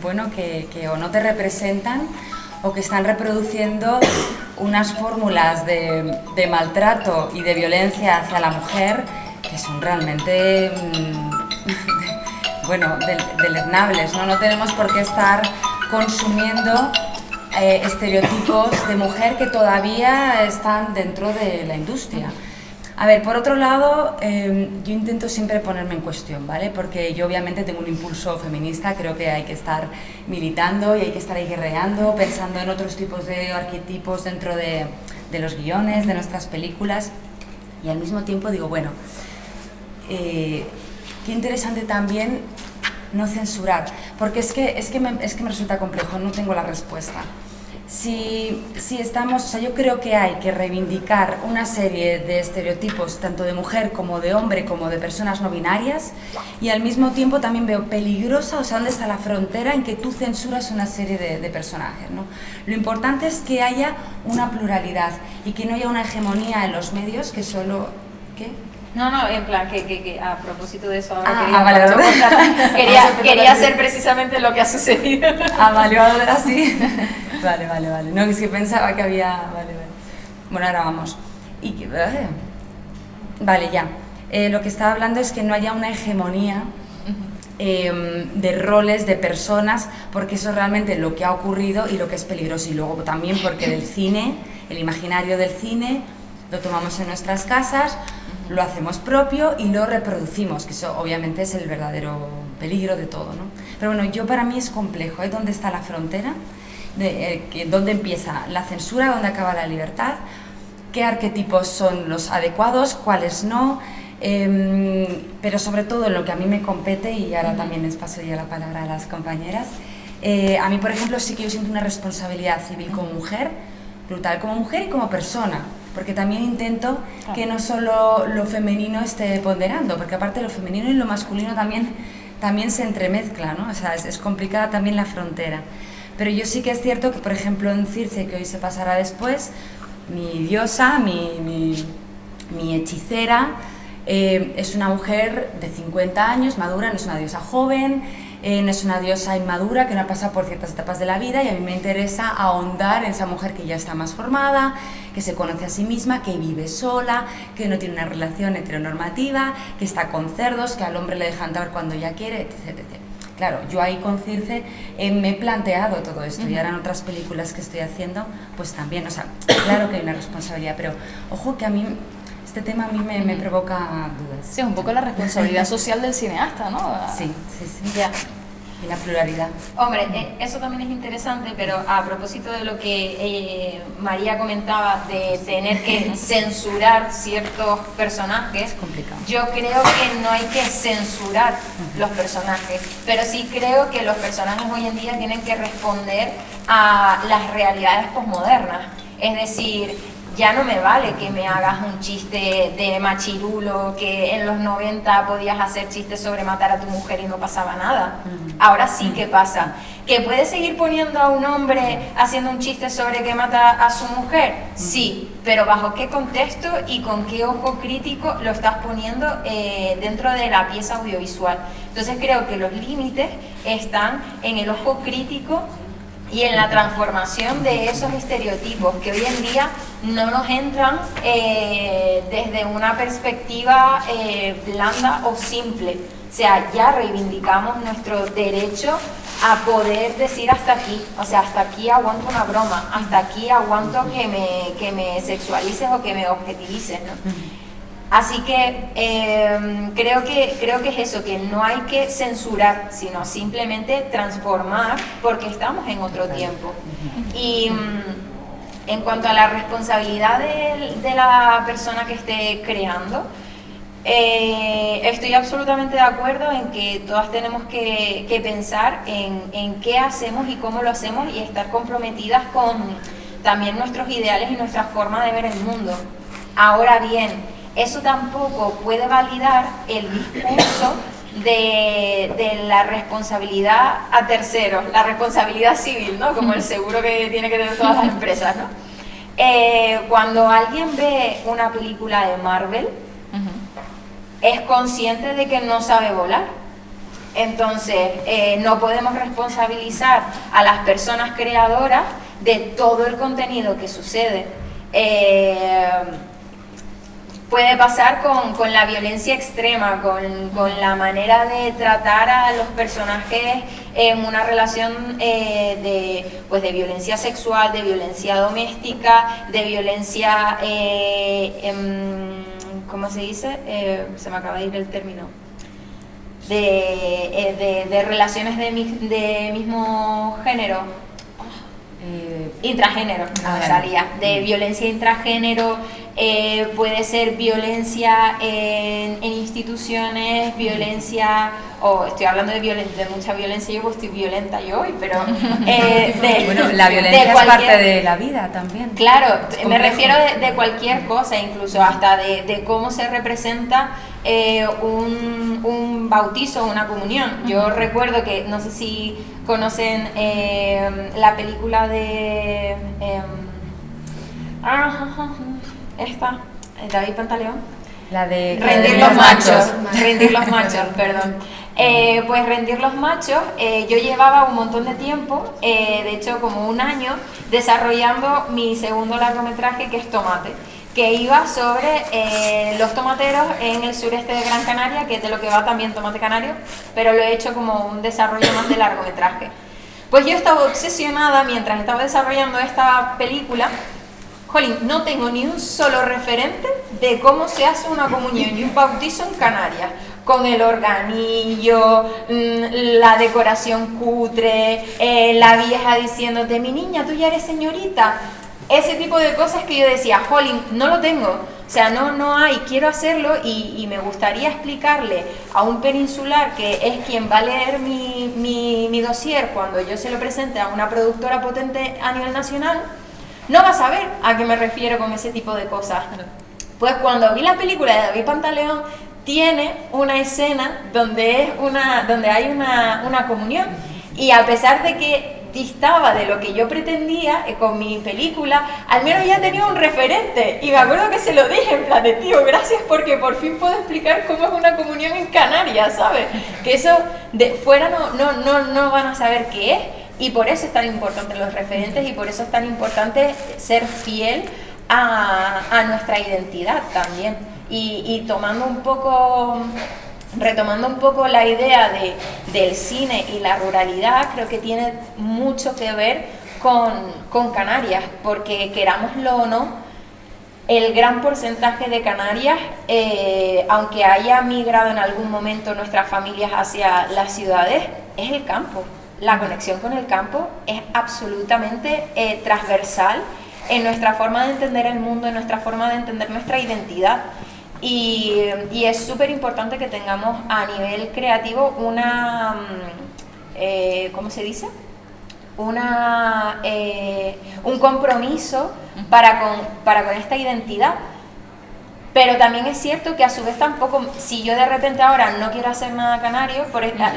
bueno, que o no te representan o que están reproduciendo unas fórmulas de maltrato y de violencia hacia la mujer que son realmente, bueno, deleznables, ¿no? No tenemos por qué estar consumiendo estereotipos de mujer que todavía están dentro de la industria. A ver, por otro lado, yo intento siempre ponerme en cuestión, ¿vale? Porque yo obviamente tengo un impulso feminista, creo que hay que estar militando y hay que estar ahí guerreando, pensando en otros tipos de arquetipos dentro de los guiones, de nuestras películas, y al mismo tiempo digo, bueno, qué interesante también no censurar, porque es que me resulta complejo, no tengo la respuesta. Si estamos, o sea, yo creo que hay que reivindicar una serie de estereotipos, tanto de mujer como de hombre, como de personas no binarias, y al mismo tiempo también veo peligrosa, o sea, dónde está la frontera en que tú censuras una serie de personajes, ¿no? Lo importante es que haya una pluralidad y que no haya una hegemonía en los medios que solo... ¿Qué? No, en plan, que a propósito de eso, quería hacer precisamente lo que ha sucedido. Vale, va a ver así. Vale. No, es que pensaba que había... Vale. Bueno, ahora vamos. Vale, ya. Lo que estaba hablando es que no haya una hegemonía de roles, de personas, porque eso es realmente lo que ha ocurrido y lo que es peligroso. Y luego también porque el cine, el imaginario del cine, lo tomamos en nuestras casas, lo hacemos propio y lo reproducimos, que eso obviamente es el verdadero peligro de todo, ¿no? Pero bueno, para mí es complejo, ¿eh? ¿Dónde está la frontera? ¿Dónde empieza la censura? ¿Dónde acaba la libertad? ¿Qué arquetipos son los adecuados? ¿Cuáles no? Pero sobre todo en lo que a mí me compete, y ahora también les paso ya la palabra a las compañeras, a mí, por ejemplo, sí que yo siento una responsabilidad civil como mujer, brutal, como mujer y como persona, porque también intento que no solo lo femenino esté ponderando, porque aparte lo femenino y lo masculino también se entremezcla, ¿no? O sea, es complicada también la frontera. Pero yo sí que es cierto que, por ejemplo, en Circe, que hoy se pasará después, mi diosa, mi hechicera, es una mujer de 50 años, madura, no es una diosa joven, no es una diosa inmadura que no ha pasado por ciertas etapas de la vida, y a mí me interesa ahondar en esa mujer que ya está más formada, que se conoce a sí misma, que vive sola, que no tiene una relación heteronormativa, que está con cerdos, que al hombre le deja entrar cuando ella quiere, etc, etc. Claro, yo ahí con Circe me he planteado todo esto, y ahora en otras películas que estoy haciendo, pues también, o sea, claro que hay una responsabilidad, pero ojo que a mí este tema a mí me provoca dudas. Sí, es un poco la responsabilidad social del cineasta, ¿no? Sí. Ya. Y la pluralidad. Hombre, eso también es interesante, pero a propósito de lo que María comentaba de tener que censurar ciertos personajes, es complicado. Yo creo que no hay que censurar los personajes, pero sí creo que los personajes hoy en día tienen que responder a las realidades posmodernas. Es decir, ya no me vale que me hagas un chiste de machirulo, que en los 90 podías hacer chistes sobre matar a tu mujer y no pasaba nada. Ahora sí que pasa. ¿Que puedes seguir poniendo a un hombre haciendo un chiste sobre que mata a su mujer? Sí, pero ¿bajo qué contexto y con qué ojo crítico lo estás poniendo dentro de la pieza audiovisual? Entonces creo que los límites están en el ojo crítico y en la transformación de esos estereotipos que hoy en día no nos entran desde una perspectiva blanda o simple. O sea, ya reivindicamos nuestro derecho a poder decir hasta aquí. O sea, hasta aquí aguanto una broma, hasta aquí aguanto que me sexualices o que me objetivices, ¿no? Así que creo que es eso, que no hay que censurar, sino simplemente transformar, porque estamos en otro tiempo. Y en cuanto a la responsabilidad de la persona que esté creando, estoy absolutamente de acuerdo en que todas tenemos que pensar en qué hacemos y cómo lo hacemos, y estar comprometidas con también nuestros ideales y nuestra forma de ver el mundo. Ahora bien, eso tampoco puede validar el discurso de la responsabilidad a terceros, la responsabilidad civil, ¿no? Como el seguro que tiene que tener todas las empresas, ¿no? Cuando alguien ve una película de Marvel, es consciente de que no sabe volar. Entonces, no podemos responsabilizar a las personas creadoras de todo el contenido que sucede. Puede pasar con la violencia extrema, con la manera de tratar a los personajes en una relación de violencia sexual, de violencia doméstica, de violencia, ¿cómo se dice? Se me acaba de ir el término. De relaciones de mismo género. Intragénero, salía, de violencia intragénero, puede ser violencia en instituciones, violencia, estoy hablando de mucha violencia, yo estoy violenta yo hoy, pero bueno, la violencia es parte de la vida también. Claro, me refiero de cualquier cosa, incluso hasta de cómo se representa un bautizo o una comunión. Yo recuerdo que, no sé si conocen la película de David Pantaleón, la de Rendir los machos, Rendir los machos, perdón. Pues Rendir los machos, yo llevaba un montón de tiempo, de hecho como un año, desarrollando mi segundo largometraje, que es Tomate, que iba sobre los tomateros en el sureste de Gran Canaria, que es de lo que va también Tomate Canario, pero lo he hecho como un desarrollo más de largometraje. Pues yo estaba obsesionada, mientras estaba desarrollando esta película, jolín, no tengo ni un solo referente de cómo se hace una comunión y un bautizo en Canarias, con el organillo, la decoración cutre, la vieja diciéndote, mi niña, tú ya eres señorita. Ese tipo de cosas que yo decía, jolín, no lo tengo. O sea, no hay, quiero hacerlo y me gustaría explicarle a un peninsular que es quien va a leer mi dossier cuando yo se lo presente a una productora potente a nivel nacional, no va a saber a qué me refiero con ese tipo de cosas. Pues cuando vi la película de David Pantaleón, tiene una escena donde hay una comunión, y a pesar de que distaba de lo que yo pretendía con mi película, al menos ya tenía un referente, y me acuerdo que se lo dije en plan de, tío, gracias porque por fin puedo explicar cómo es una comunión en Canarias, ¿sabes? Que eso de fuera no van a saber qué es, y por eso es tan importante los referentes, y por eso es tan importante ser fiel a nuestra identidad también, y retomando un poco la idea del cine y la ruralidad, creo que tiene mucho que ver con Canarias, porque querámoslo o no, el gran porcentaje de Canarias, aunque haya migrado en algún momento nuestras familias hacia las ciudades, es el campo. La conexión con el campo es absolutamente transversal en nuestra forma de entender el mundo, en nuestra forma de entender nuestra identidad. Y es súper importante que tengamos a nivel creativo ¿cómo se dice? Un compromiso para con esta identidad. Pero también es cierto que a su vez tampoco, si yo de repente ahora no quiero hacer nada canario,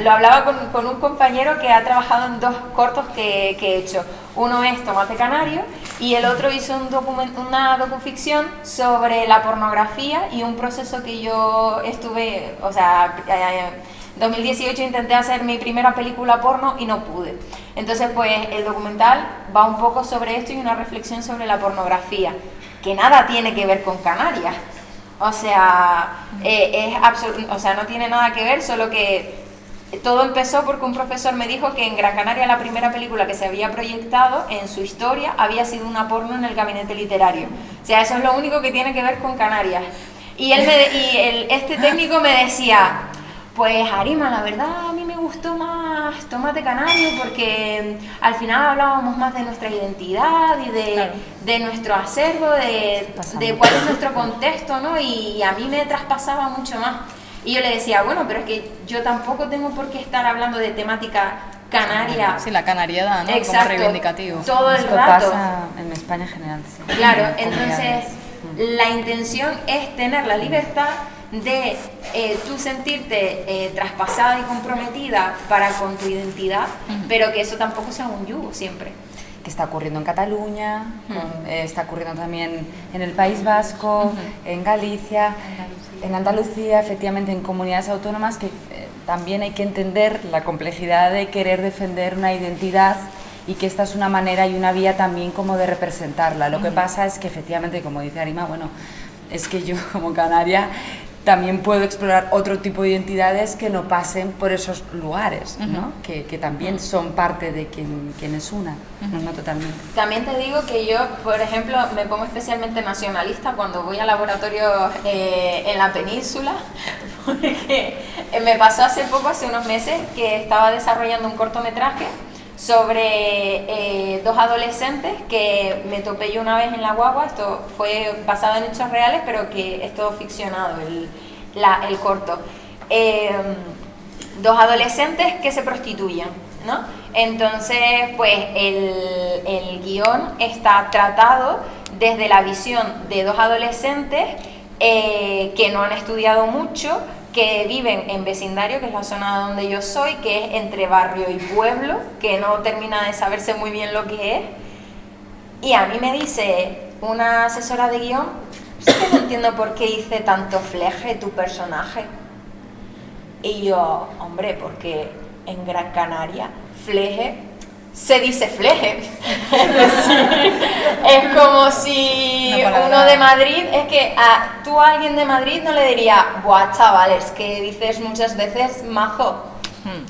lo hablaba con un compañero que ha trabajado en 2 cortos que he hecho. Uno es Tomate Canario y el otro hizo una docuficción sobre la pornografía y un proceso que yo estuve, o sea, en 2018 intenté hacer mi primera película porno y no pude. Entonces, pues el documental va un poco sobre esto y una reflexión sobre la pornografía, que nada tiene que ver con Canarias. O sea, no tiene nada que ver, solo que todo empezó porque un profesor me dijo que en Gran Canaria la primera película que se había proyectado en su historia había sido una porno en el gabinete literario. O sea, eso es lo único que tiene que ver con Canarias. Y este técnico me decía, pues Arima, la verdad a mí me gustó más Tomate Canario porque al final hablábamos más de nuestra identidad y de nuestro acervo, de cuál es nuestro contexto, ¿no? Y a mí me traspasaba mucho más. Y yo le decía, bueno, pero es que yo tampoco tengo por qué estar hablando de temática canaria. Sí, la canariedad, ¿no? Exacto, como reivindicativo. todo el Esto rato. pasa en España en general, sí. Claro, En entonces comunidades. la intención es tener la libertad de tú sentirte traspasada y comprometida para con tu identidad, pero que eso tampoco sea un yugo siempre. Que está ocurriendo en Cataluña, está ocurriendo también en el País Vasco, en Galicia, en Andalucía, efectivamente en comunidades autónomas, que también hay que entender la complejidad de querer defender una identidad y que esta es una manera y una vía también como de representarla. Lo que pasa es que efectivamente, como dice Arima, bueno, es que yo como canaria también puedo explorar otro tipo de identidades que no pasen por esos lugares, ¿no? Que también son parte de quienes una, no totalmente. También te digo que yo, por ejemplo, me pongo especialmente nacionalista cuando voy a laboratorios en la península, porque me pasó hace unos meses, que estaba desarrollando un cortometraje sobre 2 adolescentes que me topé yo una vez en la guagua. Esto fue basado en hechos reales, pero que es todo ficcionado, el corto. 2 adolescentes que se prostituyen, ¿no? Entonces, pues el guión está tratado desde la visión de 2 adolescentes que no han estudiado mucho, que viven en vecindario, que es la zona donde yo soy, que es entre barrio y pueblo, que no termina de saberse muy bien lo que es. Y a mí me dice una asesora de guión, es que no entiendo por qué hice tanto fleje tu personaje. Y yo, hombre, porque en Gran Canaria, fleje se dice fleje. Es decir, es como si uno de Madrid, es que tú a alguien de Madrid no le diría, buah, chaval, es que dices muchas veces mazo.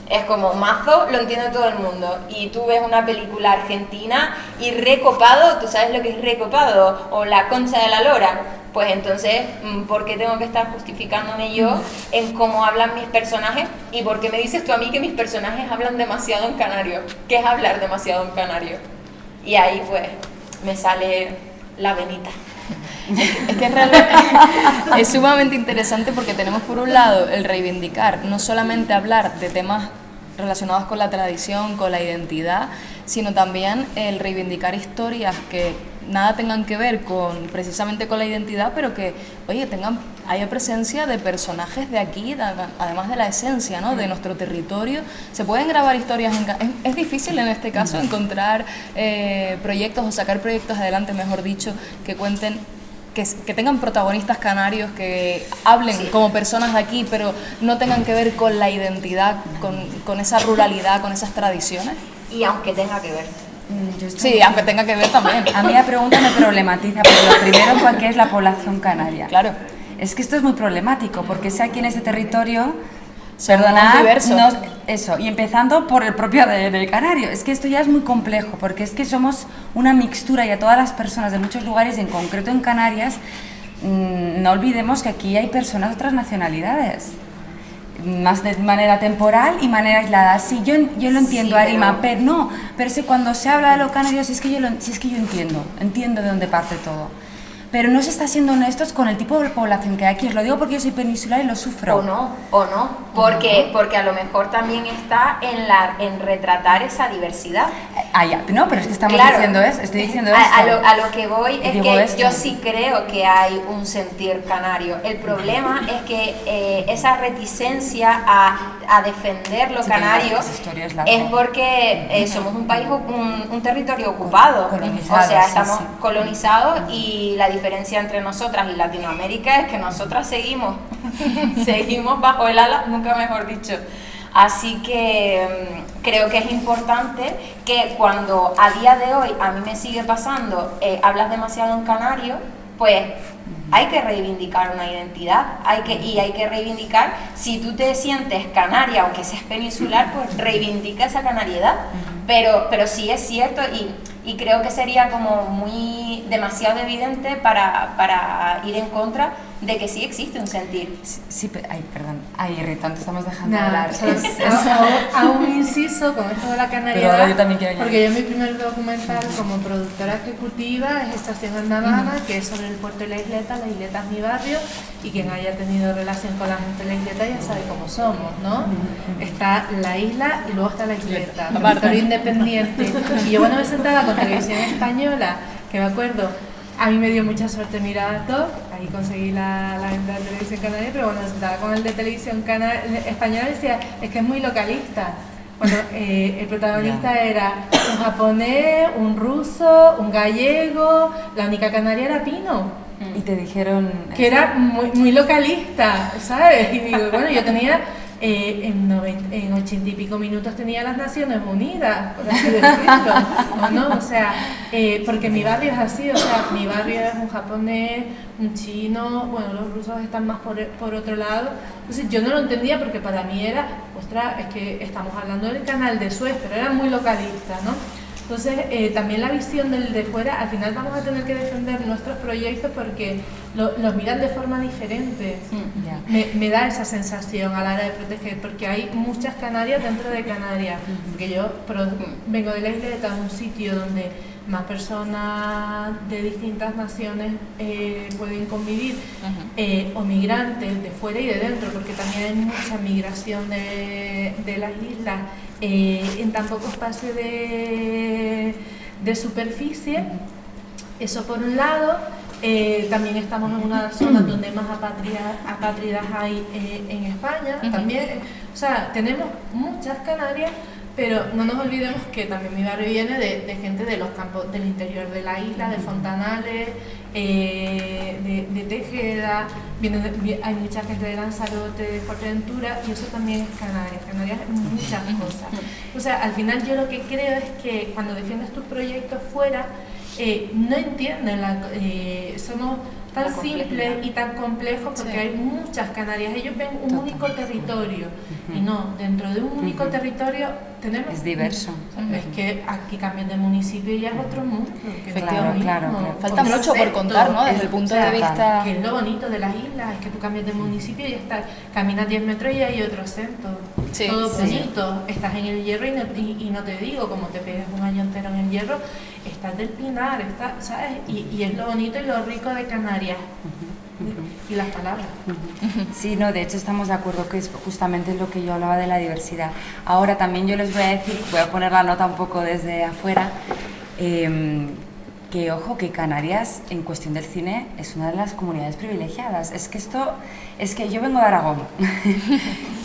Es como mazo, lo entiende todo el mundo. Y tú ves una película argentina y recopado, ¿tú sabes lo que es recopado? O La Concha de la Lora. Pues entonces, ¿por qué tengo que estar justificándome yo en cómo hablan mis personajes? ¿Y por qué me dices tú a mí que mis personajes hablan demasiado en canario? ¿Qué es hablar demasiado en canario? Y ahí pues me sale la venita. Es que realmente es sumamente interesante porque tenemos por un lado el reivindicar, no solamente hablar de temas relacionados con la tradición, con la identidad, sino también el reivindicar historias que nada tengan que ver precisamente con la identidad, pero que, oye, haya presencia de personajes de aquí, además de la esencia, ¿no?, de nuestro territorio. Se pueden grabar historias, es difícil en este caso encontrar proyectos o sacar proyectos adelante, mejor dicho, que cuenten, que tengan protagonistas canarios, que hablen como personas de aquí, pero no tengan que ver con la identidad, con esa ruralidad, con esas tradiciones. Y aunque tenga que ver. Sí, aunque tenga que ver también. A mí la pregunta me problematiza, pero lo primero, ¿cuál es la población canaria? Claro. Es que esto es muy problemático, porque sé aquí en este territorio, Somos perdonad, diversos. eso, y empezando por el propio del canario, es que esto ya es muy complejo, porque es que somos una mixtura y a todas las personas de muchos lugares, en concreto en Canarias, no olvidemos que aquí hay personas de otras nacionalidades, más de manera temporal y manera aislada. Sí, yo lo entiendo, sí, Arima, pero es que cuando se habla de los canarios, es que yo entiendo de dónde parte todo. Pero no se está siendo honestos con el tipo de población que hay aquí. Os lo digo porque yo soy peninsular y lo sufro. O no, porque a lo mejor también está en retratar esa diversidad. No, pero es que estamos diciendo eso, estoy diciendo esto. A lo que voy es que esto. Yo sí creo que hay un sentir canario. El problema es que esa reticencia a defender lo canario es porque somos un país, un territorio ocupado. Colonizado, o sea, estamos colonizados, y la diferencia entre nosotras y Latinoamérica es que nosotras seguimos bajo el ala, nunca mejor dicho. Así que creo que es importante que cuando a día de hoy a mí me sigue pasando, hablas demasiado en canario, pues hay que reivindicar una identidad, hay que reivindicar, si tú te sientes canaria, aunque seas peninsular, pues reivindica esa canariedad. Pero sí es cierto, y creo que sería como demasiado evidente para ir en contra de que sí existe un sentir. Sí, perdón. Rita, te estamos dejando hablar. Hago un inciso con esto de la canariedad, pero yo también quiero porque yo mi primer documental como productora ejecutiva es Estación Andamana, que es sobre el puerto de la isleta. La isleta es mi barrio, y quien haya tenido relación con la gente de la isleta ya sabe cómo somos, ¿no? Está la isla y luego está la isleta, territorio independiente. Y yo, me sentaba con Televisión Española, que me acuerdo, a mí me dio mucha suerte mirar a TOC, ahí conseguí la venta de Televisión Canaria, pero cuando sentaba con el de Televisión Española decía, es que es muy localista. Bueno, el protagonista era un japonés, un ruso, un gallego, la única canaria era Pino. Y te dijeron... Que era muy localista, ¿sabes? Y digo, bueno, yo tenía... en 80 y pico minutos tenía las Naciones Unidas, por así decirlo, ¿no? O sea, porque mi barrio es así, o sea, mi barrio es un japonés, un chino, bueno, los rusos están más por otro lado. Entonces yo no lo entendía porque para mí era, ostras, es que estamos hablando del canal de Suez, pero era muy localista, ¿no? Entonces, también la visión del de fuera, al final vamos a tener que defender nuestros proyectos porque los miran de forma diferente. Me da esa sensación a la hora de proteger, porque hay muchas Canarias dentro de Canarias. Porque yo vengo de la isleta, un sitio donde más personas de distintas naciones pueden convivir, o migrantes de fuera y de dentro, porque también hay mucha migración de las islas en tan poco espacio de superficie. Eso por un lado. También estamos en una zona donde más apátridas hay en España también. O sea, tenemos muchas Canarias, pero no nos olvidemos que también mi barrio viene de gente de los campos del interior de la isla, de Fontanales, de Tejeda, hay mucha gente de Lanzarote, de Fuerteventura, y eso también es Canarias. Canarias es muchas cosas. O sea, al final yo lo que creo es que cuando defiendes tus proyectos fuera, no entienden, tan La simple y tan complejo porque Sí. hay muchas Canarias. Ellos ven un Total. único territorio y no, dentro de un único territorio tenemos... Es diverso. Es que aquí cambian de municipio y ya es otro mundo. Que no es lo Claro, mismo. claro. Falta mucho por contar, ¿no? Desde el punto de vista... Que es lo bonito de las islas, es que tú cambias de municipio y ya estás, caminas 10 metros y hay otro acento. Sí, Todo sí. bonito. Estás en el Hierro y no te digo, como te pegas un año entero en el Hierro, estás del Pinar, estás, ¿sabes? Y es lo bonito y lo rico de Canarias. Y las palabras. Sí, no, de hecho estamos de acuerdo que es justamente lo que yo hablaba de la diversidad. Ahora también yo les voy a decir, voy a poner la nota un poco desde afuera, que ojo, que Canarias en cuestión del cine es una de las comunidades privilegiadas. Es que yo vengo de Aragón.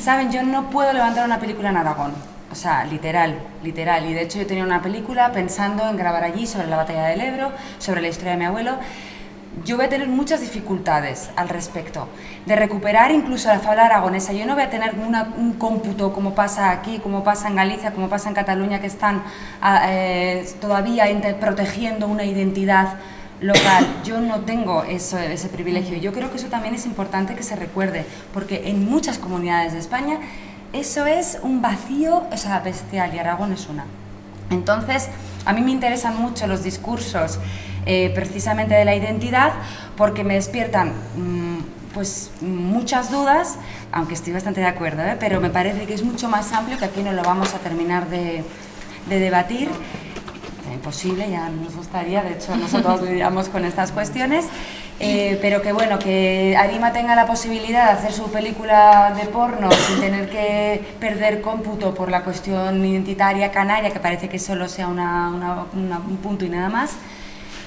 Saben, yo no puedo levantar una película en Aragón. O sea, literal. Y de hecho yo tenía una película pensando en grabar allí sobre la batalla del Ebro, sobre la historia de mi abuelo. Yo voy a tener muchas dificultades al respecto, de recuperar incluso la fabla aragonesa. Yo no voy a tener un cómputo como pasa aquí, como pasa en Galicia, como pasa en Cataluña, que están todavía protegiendo una identidad local. Yo no tengo ese privilegio. Yo creo que eso también es importante que se recuerde, porque en muchas comunidades de España eso es un vacío, o sea, bestial, y Aragón es una. Entonces, a mí me interesan mucho los discursos precisamente de la identidad, porque me despiertan pues muchas dudas, aunque estoy bastante de acuerdo, pero me parece que es mucho más amplio, que aquí no lo vamos a terminar de debatir. Imposible, ya nos gustaría, de hecho nosotros lidiamos con estas cuestiones, pero que bueno, que Arima tenga la posibilidad de hacer su película de porno sin tener que perder cómputo por la cuestión identitaria canaria, que parece que solo sea un punto y nada más,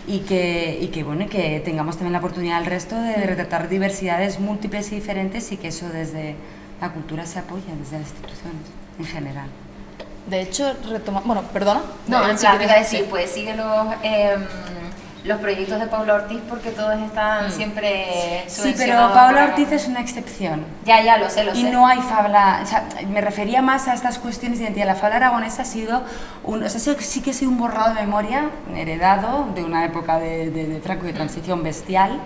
y que bueno, y que tengamos también la oportunidad al resto de retratar diversidades múltiples y diferentes, y que eso desde la cultura se apoya, desde las instituciones en general. De hecho, bueno, perdona. No, en si plan, quieres iba a decir, decir. pues sigue los proyectos de Paula Ortiz, porque todos están siempre Sí, subvencionados pero Paula por- Ortiz es una excepción. Ya, lo sé. Y no hay fabla, o sea, me refería más a estas cuestiones de identidad. La fabla aragonesa ha sido, sí que ha sido un borrado de memoria, heredado de una época de Franco y de transición bestial,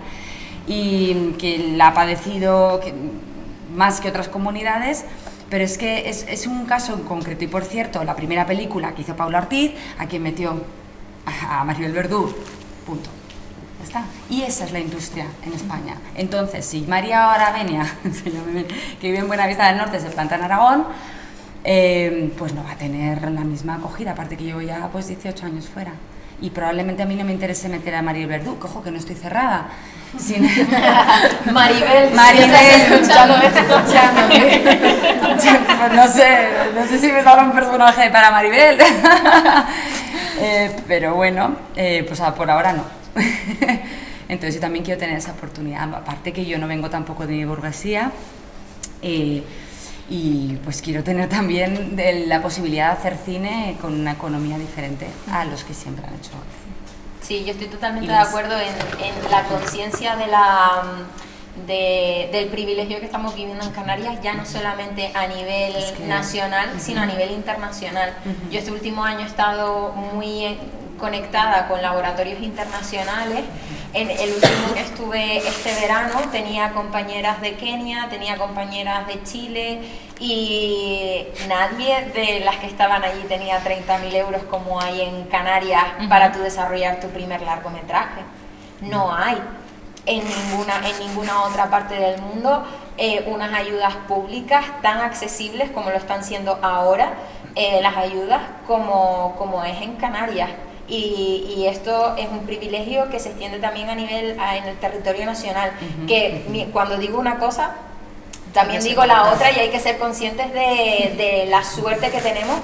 y que la ha padecido más que otras comunidades, pero es que es un caso en concreto. Y por cierto, la primera película que hizo Paula Ortiz, a quien metió a Maribel Verdú, punto. Ya está. Y esa es la industria en España. Entonces, si María Aravenia, que vive en Buenavista del Norte, se planta en Aragón, pues no va a tener la misma acogida, aparte que llevo ya pues 18 años fuera. Y probablemente a mí no me interese meter a Maribel Verdú, cojo que no estoy cerrada. Maribel, escuchándome. Pues no sé si me sale un personaje para Maribel. Pero bueno, pues por ahora no. Entonces yo también quiero tener esa oportunidad, aparte que yo no vengo tampoco de mi burguesía, y pues quiero tener también la posibilidad de hacer cine con una economía diferente a los que siempre han hecho cine. Sí, yo estoy totalmente Y de acuerdo en la conciencia del privilegio que estamos viviendo en Canarias, ya no solamente a nivel nacional, sino a nivel internacional. Yo este último año he estado muy conectada con laboratorios internacionales. En el último que estuve este verano tenía compañeras de Kenia, tenía compañeras de Chile, y nadie de las que estaban allí tenía 30.000 euros como hay en Canarias para tú desarrollar tu primer largometraje. No hay en ninguna otra parte del mundo unas ayudas públicas tan accesibles como lo están siendo ahora las ayudas como es en Canarias. Y esto es un privilegio que se extiende también en el territorio nacional, que cuando digo una cosa también digo la otra, y hay que ser conscientes de la suerte que tenemos,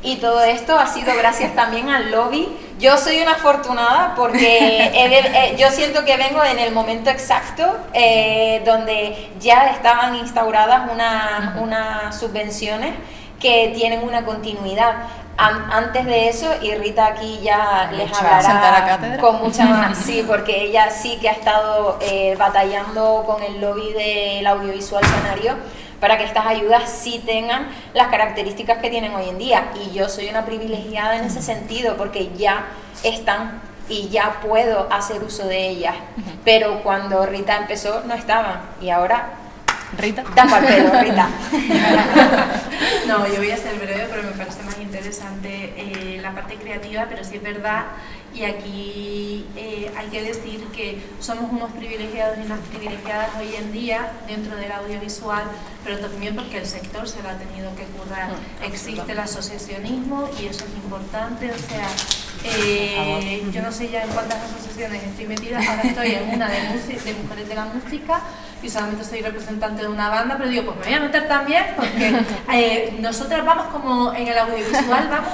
y todo esto ha sido gracias también al lobby. Yo soy una afortunada porque yo siento que vengo en el momento exacto donde ya estaban instauradas unas subvenciones que tienen una continuidad. Antes de eso, y Rita aquí ya les hablará con mucha más, sí, porque ella sí que ha estado batallando con el lobby del audiovisual canario para que estas ayudas sí tengan las características que tienen hoy en día, y yo soy una privilegiada en ese sentido porque ya están y ya puedo hacer uso de ellas. Pero cuando Rita empezó no estaban, y ahora Rita. da pa'l pelo, Rita. No, yo voy a ser breve, pero me parece más interesante la parte creativa, pero sí es verdad, y aquí hay que decir que somos unos privilegiados y unas privilegiadas hoy en día dentro del audiovisual, pero también porque el sector se lo ha tenido que currar. Existe el asociacionismo y eso es importante, o sea, yo no sé ya en cuántas asociaciones estoy metida, ahora estoy en una de mujeres de la música y solamente soy representante de una banda, pero digo, pues me voy a meter también porque nosotras vamos como en el audiovisual, vamos,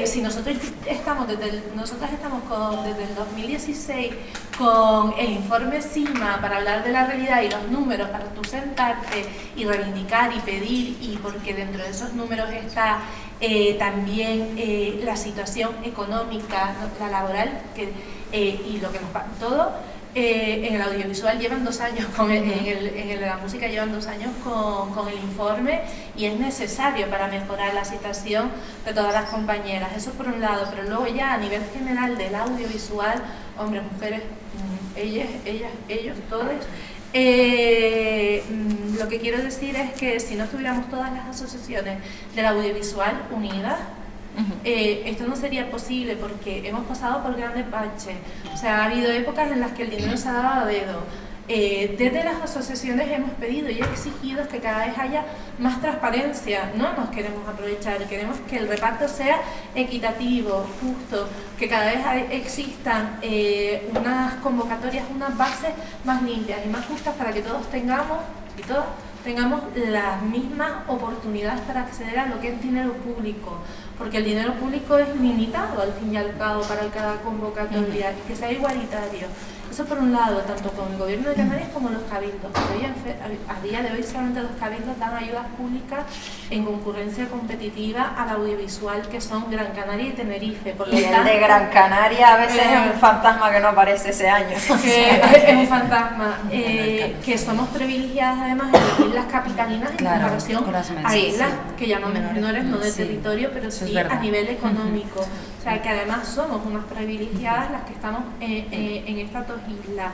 si nosotros estamos desde el 2016 con el informe CIMA para hablar de la realidad y los números para tú sentarte y reivindicar y pedir, y porque dentro de esos números está también la situación económica, la laboral y lo que nos pasa todo. En el audiovisual llevan 2 años, en la música llevan 2 años con el informe, y es necesario para mejorar la situación de todas las compañeras. Eso por un lado, pero luego ya a nivel general del audiovisual, hombres, mujeres, ellos, todos. Lo que quiero decir es que si no estuviéramos todas las asociaciones del audiovisual unidas, esto no sería posible, porque hemos pasado por grandes baches. O sea, ha habido épocas en las que el dinero se ha dado a dedo. Desde las asociaciones hemos pedido y exigido que cada vez haya más transparencia. No nos queremos aprovechar, queremos que el reparto sea equitativo, justo, que cada vez existan unas convocatorias, unas bases más limpias y más justas para que todos tengamos y todas tengamos las mismas oportunidades para acceder a lo que es dinero público, porque el dinero público es limitado al fin y al cabo para cada convocatoria, y que sea igualitario. Eso por un lado, tanto con el gobierno de Canarias como los cabildos. A día de hoy solamente los cabildos dan ayudas públicas en concurrencia competitiva al audiovisual, que son Gran Canaria y Tenerife. Por Y el de Gran Canaria a veces es un fantasma que no aparece ese año. Es un fantasma. Que somos privilegiadas además en las islas capitalinas en comparación a islas que llamamos menores, no de territorio, pero sí a nivel económico. O sea, que además somos unas privilegiadas las que estamos en estas 2 islas,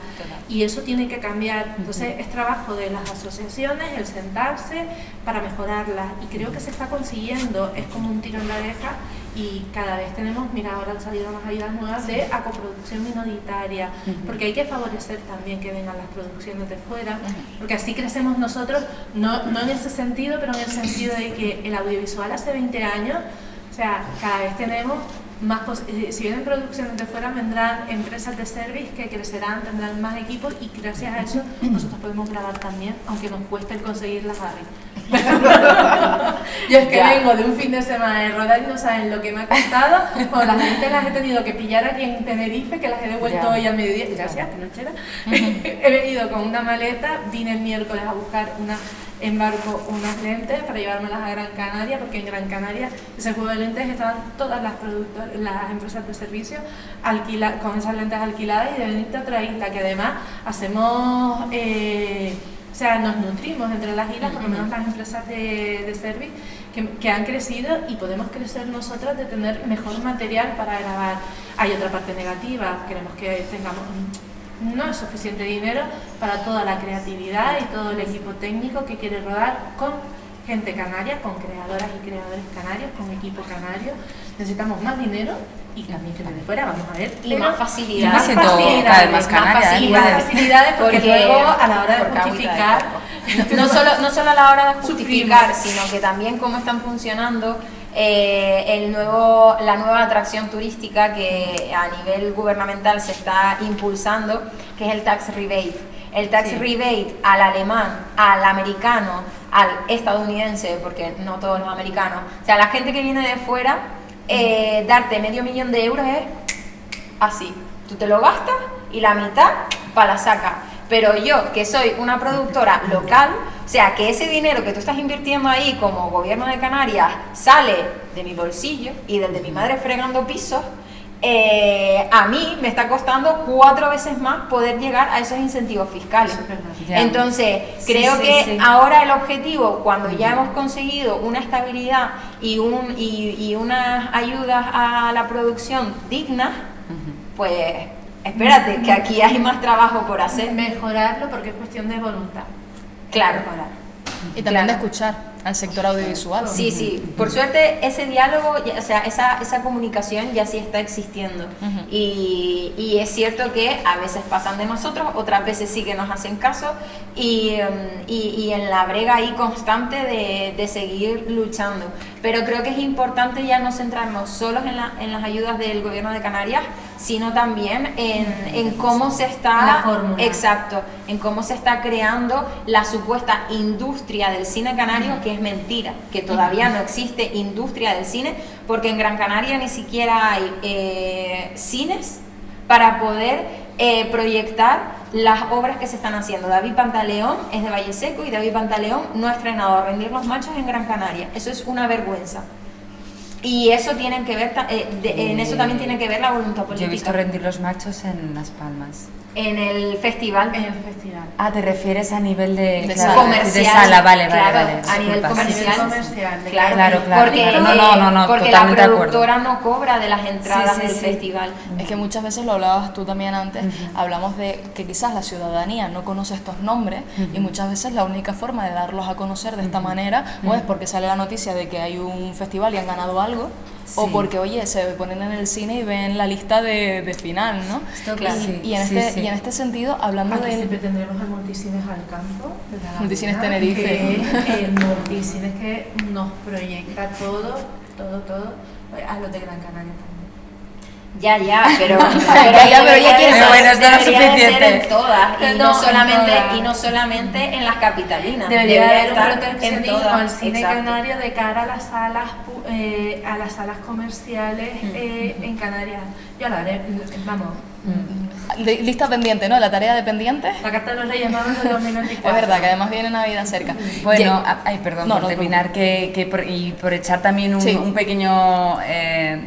y eso tiene que cambiar. Entonces es trabajo de las asociaciones el sentarse para mejorarlas, y creo que se está consiguiendo. Es como un tiro en la oreja, y cada vez tenemos, mira, ahora han salido unas ayudas nuevas de coproducción minoritaria, porque hay que favorecer también que vengan las producciones de fuera, porque así crecemos nosotros, no en ese sentido, pero en el sentido de que el audiovisual hace 20 años, o sea, cada vez tenemos más, si vienen producciones de fuera, vendrán empresas de service que crecerán, tendrán más equipos, y gracias a eso nosotros podemos grabar también, aunque nos cueste conseguir las Harry. Yo es que vengo de un fin de semana de rodar y no saben lo que me ha costado. Pues las gente las he tenido que pillar aquí en Tenerife, que las he devuelto hoy al mediodía. Gracias, Pinochera. He venido con una maleta, vine el miércoles a buscar embarco unas lentes para llevármelas a Gran Canaria, porque en Gran Canaria ese juego de lentes estaban todas las empresas de servicio con esas lentes alquiladas, y de venirte a otra isla, que además hacemos, o sea, nos nutrimos entre las islas, por lo menos las empresas de service que han crecido, y podemos crecer nosotras de tener mejor material para grabar. Hay otra parte negativa, queremos que tengamos... No es suficiente dinero para toda la creatividad y todo el equipo técnico que quiere rodar con gente canaria, con creadoras y creadores canarios, con equipo canario. Necesitamos más dinero y también gente de fuera, vamos a ver. Y más facilidades. Más facilidades, porque luego a la hora de justificar... No solo a la hora de justificar, sino que también cómo están funcionando la nueva atracción turística que a nivel gubernamental se está impulsando, que es el tax rebate. El tax rebate al alemán, al americano, al estadounidense, porque no todos los americanos, o sea, la gente que viene de fuera, darte $500.000 es así, tú te lo gastas y la mitad para la saca. Pero yo, que soy una productora local, o sea, que ese dinero que tú estás invirtiendo ahí como gobierno de Canarias sale de mi bolsillo y del de mi madre fregando pisos, a mí me está costando 4 veces más poder llegar a esos incentivos fiscales. Entonces, creo que ahora el objetivo, cuando ya hemos conseguido una estabilidad y unas ayudas a la producción dignas, pues espérate, que aquí hay más trabajo por hacer. Mejorarlo porque es cuestión de voluntad. Claro. Y también Claro. de escuchar al sector audiovisual. Sí, sí, por suerte ese diálogo, o sea, esa comunicación ya sí está existiendo. Ujú. Y es cierto que a veces pasan de nosotros, otras veces sí que nos hacen caso, y en la brega ahí constante de seguir luchando. Pero creo que es importante ya no centrarnos solo en las ayudas del Gobierno de Canarias, sino también en cómo se está... La fórmula. Exacto, en cómo se está creando la supuesta industria del cine canario, que es mentira, que todavía no existe industria del cine, porque en Gran Canaria ni siquiera hay cines para poder proyectar las obras que se están haciendo. David Pantaleón es de Valle Seco y David Pantaleón no ha estrenado A Rendir los Machos en Gran Canaria. Eso es una vergüenza. Y eso tienen que ver, en eso también tiene que ver la voluntad política. Yo he visto Rendir los Machos en Las Palmas. En el festival. En el festival. Ah, ¿te refieres a nivel de sala. Comercial, de sala? Vale, claro, vale. a nivel Disculpa, sí. comercial. A nivel comercial, de Claro, Claro, claro. Porque, No, porque la totalmente de acuerdo. productora no cobra de las entradas Sí, sí, del sí. festival. Es que muchas veces lo hablabas tú también antes, hablamos de que quizás la ciudadanía no conoce estos nombres y muchas veces la única forma de darlos a conocer de esta manera o es porque sale la noticia de que hay un festival y han ganado algo o Sí. porque, oye, se ponen en el cine y ven la lista de final, ¿no? Esto, Y- claro. y, en Sí, este, sí. y en este sentido, hablando Aquí del... siempre tendremos el Multicines Alcampo, de la Multicines Laguna, Tenerife. que es el Multicines que nos proyecta todo a los de Gran Canaria también. Ya, pero pero ya quiere ser- bueno, esto no es debería de ser suficiente. en todas y No, no, en solamente todas. y no solamente en las capitalinas. Debería haber un estar en proteccionismo todas. al cine Exacto. canario de cara a las salas comerciales en Canarias. Yo la haré, vamos, Lista pendiente, ¿no? La tarea de pendiente. la Carta de los Reyes Magos del 2024. Es verdad, que además viene Navidad cerca. Bueno, Ye- perdón, No, por no te terminar, y por echar también Sí. un pequeño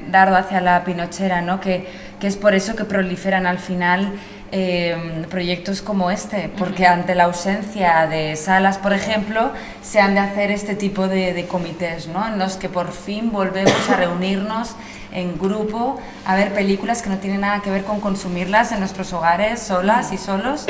dardo hacia la pinochera, ¿no? Que es por eso que proliferan al final proyectos como este, porque ante la ausencia de salas, por ejemplo, se han de hacer este tipo de comités, ¿no? En los que por fin volvemos a reunirnos en grupo a ver películas que no tienen nada que ver con consumirlas en nuestros hogares solas y solos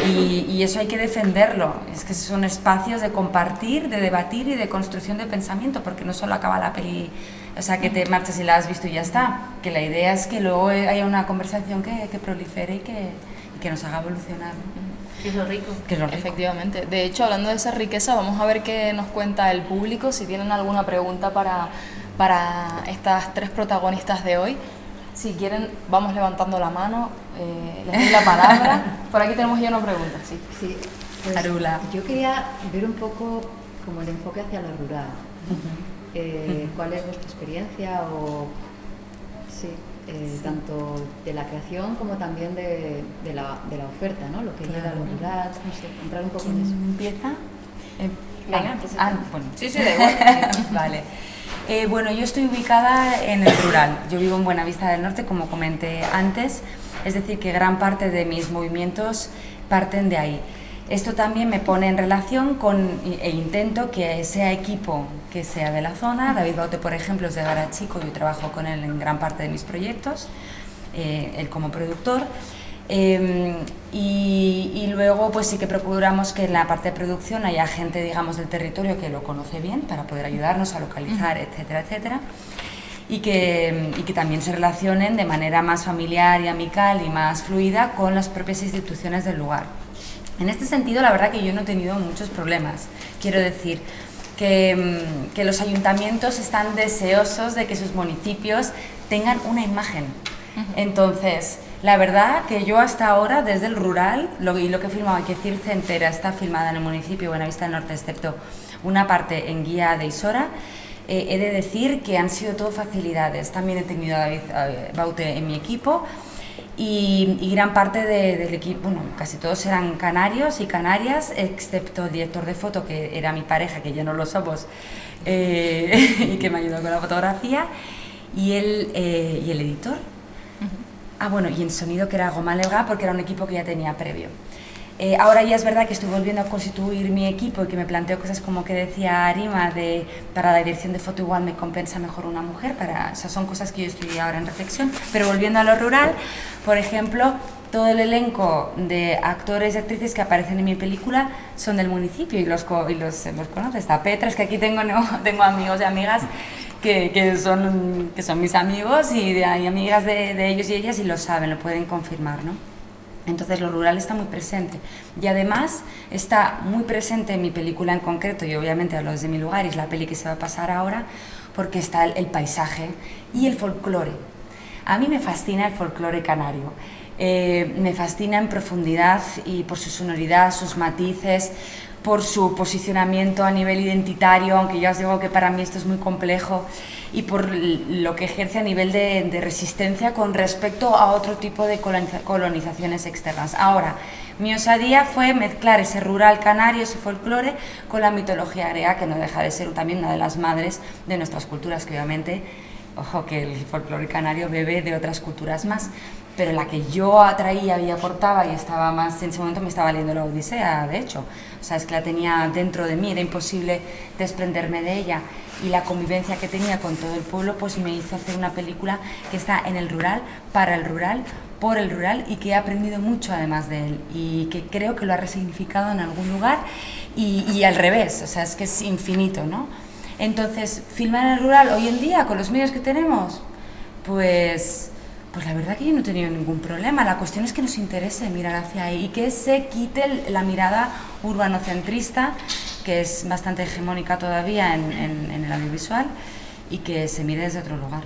y eso hay que defenderlo. Es que son espacios de compartir, de debatir y de construcción de pensamiento, porque no solo acaba la peli, o sea, que te marchas y la has visto y ya está, que la idea es que luego haya una conversación que prolifere y que nos haga evolucionar, ¿no? Que es lo rico. Que es lo rico. Efectivamente. De hecho, hablando de esa riqueza, vamos a ver qué nos cuenta el público, si tienen alguna pregunta para estas tres protagonistas de hoy. Si quieren, vamos levantando la mano, les doy la palabra. Por aquí tenemos ya una pregunta, sí. Sí, pues Arula. yo quería ver un poco como el enfoque hacia lo rural. ¿Cuál es vuestra experiencia o tanto de la creación como también de la oferta, ¿no? Lo que llega a lo rural, no sé, entrar un poco en eso. ¿Empieza? Venga, empieza tú. Bueno. Sí, da igual. Vale. Bueno, yo estoy ubicada en el rural. Yo vivo en Buenavista del Norte, como comenté antes, es decir, que gran parte de mis movimientos parten de ahí. Esto también me pone en relación e intento que sea equipo que sea de la zona. David Baute, por ejemplo, es de Garachico, yo trabajo con él en gran parte de mis proyectos, él como productor. Y luego pues sí que procuramos que en la parte de producción haya gente, digamos, del territorio que lo conoce bien para poder ayudarnos a localizar, etcétera, etcétera, y que también se relacionen de manera más familiar y amical y más fluida con las propias instituciones del lugar. En este sentido, la verdad que yo no he tenido muchos problemas. Quiero decir que los ayuntamientos están deseosos de que sus municipios tengan una imagen. Entonces, la verdad que yo hasta ahora, desde el rural, lo que he filmado, que Circe entera está filmada en el municipio de Buenavista del Norte, excepto una parte en Guía de Isora, he de decir que han sido todo facilidades. También he tenido a David Baute en mi equipo y gran parte del equipo, bueno, casi todos eran canarios y canarias, excepto el director de foto, que era mi pareja, que ya no lo somos, y que me ayudó con la fotografía, y el editor. Ah, bueno, y en sonido, que era Goma Lega, porque era un equipo que ya tenía previo. Ahora ya es verdad que estoy volviendo a constituir mi equipo y que me planteo cosas como que decía Arima, para la dirección de foto igual me compensa mejor una mujer, esas son cosas que yo estoy ahora en reflexión. Pero volviendo a lo rural, por ejemplo, todo el elenco de actores y actrices que aparecen en mi película son del municipio y los conoces. Está Petra, es que aquí tengo amigos y amigas que son mis amigos y amigas de ellos y ellas y lo saben, lo pueden confirmar, ¿no? Entonces lo rural está muy presente y además está muy presente en mi película en concreto, y obviamente hablo desde mi lugar y es la peli que se va a pasar ahora, porque está el paisaje y el folclore. A mí me fascina el folclore canario, me fascina en profundidad y por su sonoridad, sus matices, por su posicionamiento a nivel identitario, aunque ya os digo que para mí esto es muy complejo, y por lo que ejerce a nivel de resistencia con respecto a otro tipo de colonizaciones externas. Ahora, mi osadía fue mezclar ese rural canario, ese folclore, con la mitología griega, que no deja de ser también una de las madres de nuestras culturas, que obviamente, ojo, que el folclore canario bebe de otras culturas más, pero la que yo atraía y aportaba y estaba más, en ese momento me estaba leyendo la Odisea, de hecho, o sea, es que la tenía dentro de mí, era imposible desprenderme de ella, y la convivencia que tenía con todo el pueblo pues me hizo hacer una película que está en el rural, para el rural, por el rural, y que he aprendido mucho además de él, y que creo que lo ha resignificado en algún lugar, y al revés, o sea, es que es infinito, ¿no? Entonces, filmar en el rural hoy en día, con los medios que tenemos, pues la verdad que yo no he tenido ningún problema. La cuestión es que nos interese mirar hacia ahí y que se quite la mirada urbanocentrista, que es bastante hegemónica todavía en el audiovisual, y que se mire desde otro lugar.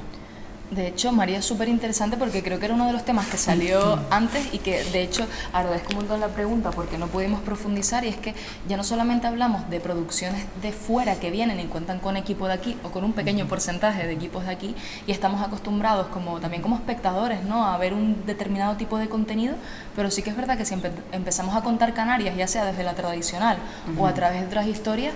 De hecho, María, es súper interesante porque creo que era uno de los temas que salió antes y que, de hecho, agradezco un montón la pregunta porque no pudimos profundizar, y es que ya no solamente hablamos de producciones de fuera que vienen y cuentan con equipo de aquí o con un pequeño porcentaje de equipos de aquí, y estamos acostumbrados también como espectadores, ¿no?, a ver un determinado tipo de contenido, pero sí que es verdad que si empezamos a contar Canarias, ya sea desde la tradicional o a través de otras historias,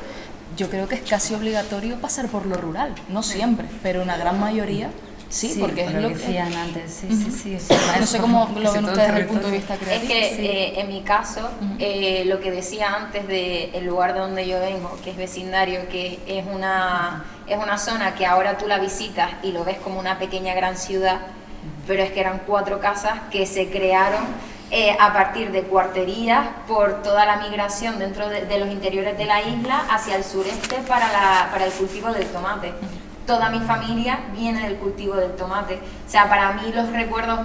yo creo que es casi obligatorio pasar por lo rural, no siempre, pero una gran mayoría. Sí, porque es lo que decían antes, sí. No sé cómo lo ven ustedes desde el punto de vista creativo. Es que en mi caso, lo que decía antes del lugar de donde yo vengo, que es vecindario, que es una zona que ahora tú la visitas y lo ves como una pequeña gran ciudad, pero es que eran 4 casas que se crearon a partir de cuarterías por toda la migración dentro de los interiores de la isla hacia el sureste para el cultivo del tomate. Toda mi familia viene del cultivo del tomate. O sea, para mí los recuerdos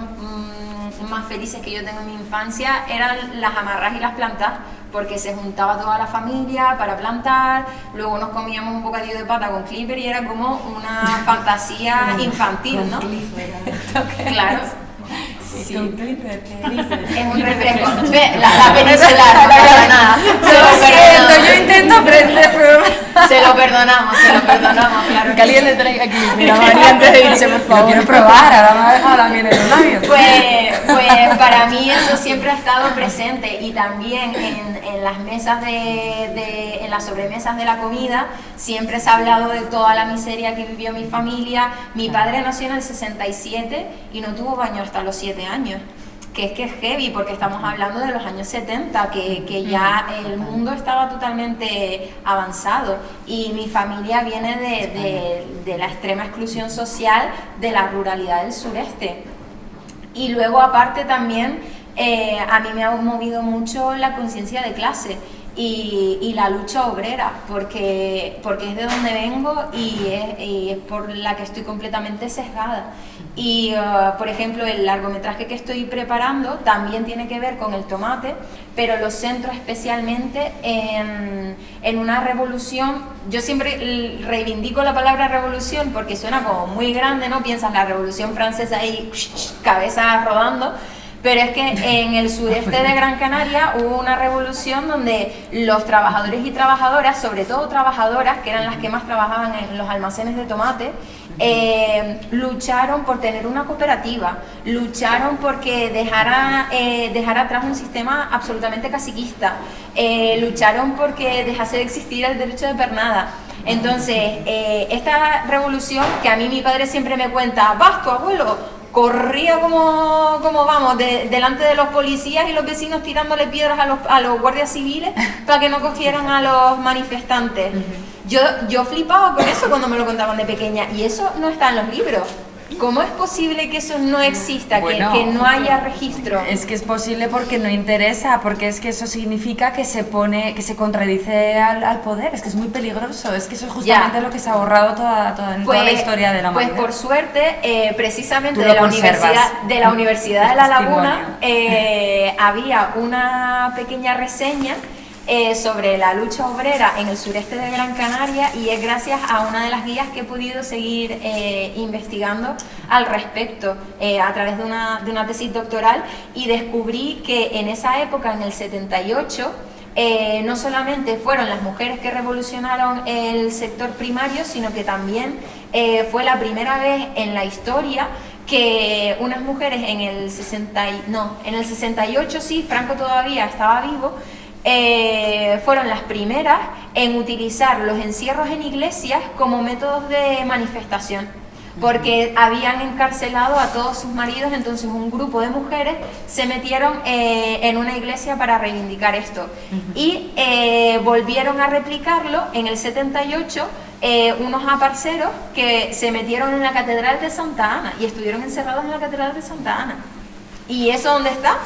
más felices que yo tengo en mi infancia eran las amarras y las plantas, porque se juntaba toda la familia para plantar, luego nos comíamos un bocadillo de pata con clipper y era como una fantasía infantil, ¿no? Claro. Sí. Es un refresco. La peninsular, no pasa nada. Yo intento aprender, pero se lo perdonamos, claro. Que alguien le traiga aquí. Mira, María, antes de irse, por favor. Lo quiero probar, ahora me ha dejado la miel en los labios. Pues para mí eso siempre ha estado presente, y también en las mesas en las sobremesas de la comida siempre se ha hablado de toda la miseria que vivió mi familia. Mi padre nació en el 67 y no tuvo baño hasta los 7 años, que es heavy, porque estamos hablando de los años 70, que ya el mundo estaba totalmente avanzado, y mi familia viene de la extrema exclusión social de la ruralidad del sureste. Y luego aparte también a mí me ha movido mucho la conciencia de clase y la lucha obrera, porque es de donde vengo y es por la que estoy completamente sesgada. Y por ejemplo, el largometraje que estoy preparando también tiene que ver con el tomate, pero lo centro especialmente en una revolución. Yo siempre reivindico la palabra revolución porque suena como muy grande, ¿no? Piensas la Revolución Francesa y cabeza rodando, pero es que en el sureste de Gran Canaria hubo una revolución donde los trabajadores y trabajadoras, sobre todo trabajadoras, que eran las que más trabajaban en los almacenes de tomate, lucharon por tener una cooperativa, lucharon porque dejar atrás un sistema absolutamente caciquista, lucharon porque dejase de existir el derecho de pernada. Entonces, esta revolución, que a mí mi padre siempre me cuenta, vas tu abuelo, corría como vamos, delante de los policías y los vecinos tirándole piedras a los guardias civiles para que no cogieran a los manifestantes. Yo flipaba con eso cuando me lo contaban de pequeña, y eso no está en los libros. ¿Cómo es posible que eso no exista, Bueno, que no haya registro? Es que es posible porque no interesa, porque es que eso significa que se contradice al poder, es que es muy peligroso, es que eso es justamente lo que se ha borrado toda la historia de la humanidad. Pues por suerte, precisamente Tú de lo la conservas. Universidad de La Laguna, había una pequeña reseña sobre la lucha obrera en el sureste de Gran Canaria, y es gracias a una de las guías que he podido seguir investigando al respecto a través de una tesis doctoral, y descubrí que en esa época, en el 78, no solamente fueron las mujeres que revolucionaron el sector primario, sino que también fue la primera vez en la historia que unas mujeres en el 68, sí, Franco todavía estaba vivo, fueron las primeras en utilizar los encierros en iglesias como métodos de manifestación, porque habían encarcelado a todos sus maridos. Entonces un grupo de mujeres se metieron en una iglesia para reivindicar esto, y volvieron a replicarlo en el 78, unos aparceros que se metieron en la Catedral de Santa Ana y estuvieron encerrados en la Catedral de Santa Ana. ¿Y eso dónde está?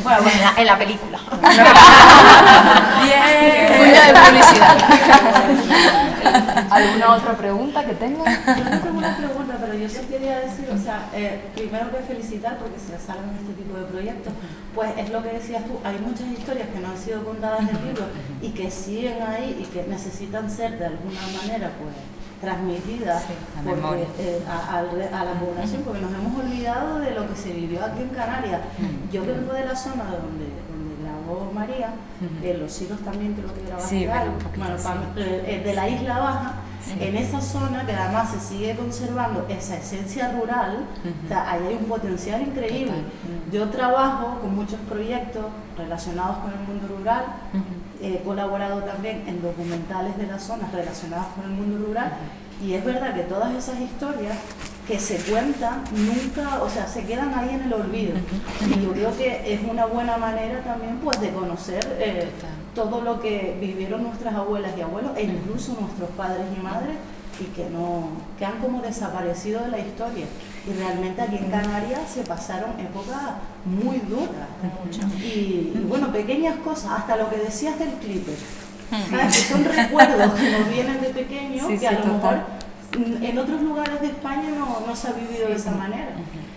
Bueno, en la película. Bien. Puño de publicidad. ¿Alguna otra pregunta que tenga? Yo no tengo una pregunta, pero yo sí quería decir, o sea, primero que felicitar porque se salgan este tipo de proyectos, pues es lo que decías tú, hay muchas historias que no han sido contadas en libros y que siguen ahí y que necesitan ser de alguna manera, pues, transmitidas a la población, porque nos hemos olvidado de lo que se vivió aquí en Canarias. Yo que vengo de la zona donde grabó María, Los Hilos también creo que grabó, de la Isla Baja, en esa zona que además se sigue conservando esa esencia rural, o sea, ahí hay un potencial increíble. Yo trabajo con muchos proyectos relacionados con el mundo rural, he colaborado también en documentales de las zonas relacionadas con el mundo rural, y es verdad que todas esas historias que se cuentan nunca, o sea, se quedan ahí en el olvido. Y yo creo que es una buena manera también, pues, de conocer todo lo que vivieron nuestras abuelas y abuelos, e incluso nuestros padres y madres, y que han como desaparecido de la historia. Y realmente aquí en Canarias se pasaron épocas muy duras. Y bueno, pequeñas cosas, hasta lo que decías del clipper, ¿sabes? Que son recuerdos que nos vienen de pequeños, que a lo mejor en otros lugares de España no se ha vivido de esa manera.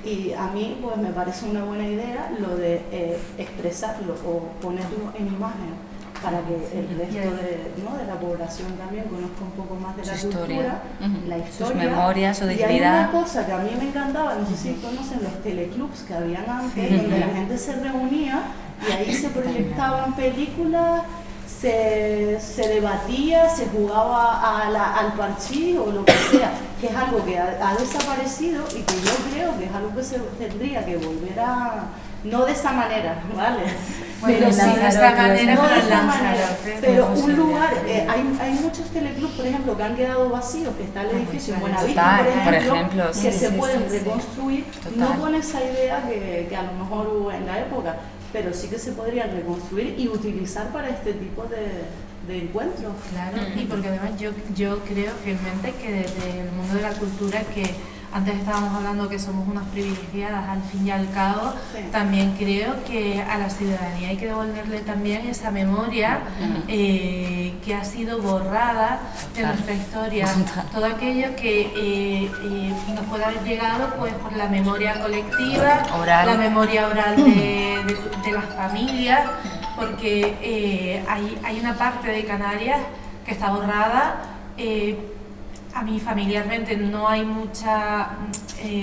Y a mí, pues, me parece una buena idea lo de expresarlo o ponerlo en imagen, para que el resto de la población también conozca un poco más de la cultura, la historia, sus memorias, su dignidad. Y hay una cosa que a mí me encantaba, no sé si conocen los teleclubs que habían antes, donde la gente se reunía y ahí se proyectaban películas, se debatía, se jugaba al parchís o lo que sea, que es algo que ha desaparecido y que yo creo que es algo que se tendría que volver a... No de esa manera, ¿vale? Bueno, sí, de esta manera, no de esa manera, pero un lugar, hay muchos teleclubs, por ejemplo, que han quedado vacíos, que está el edificio en Buenavista, por ejemplo, que se pueden reconstruir, no con esa idea que a lo mejor hubo en la época, pero sí que se podrían reconstruir y utilizar para este tipo de encuentros. Claro, y porque además yo creo fielmente que desde el mundo de la cultura, que antes estábamos hablando que somos unas privilegiadas al fin y al cabo, también creo que a la ciudadanía hay que devolverle también esa memoria que ha sido borrada de nuestra historia. Todo aquello que nos puede haber llegado, pues, por la memoria colectiva, la memoria oral de las familias, porque hay una parte de Canarias que está borrada. A mí familiarmente no hay mucha,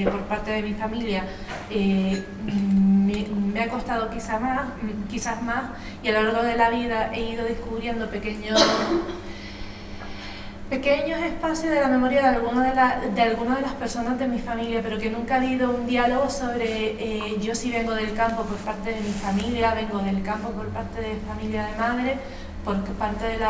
por parte de mi familia, me ha costado quizás más, y a lo largo de la vida he ido descubriendo pequeños espacios de la memoria de algunas de las personas de mi familia, pero que nunca ha habido un diálogo sobre, yo sí vengo del campo por parte de mi familia, vengo del campo por parte de familia de madre, por parte de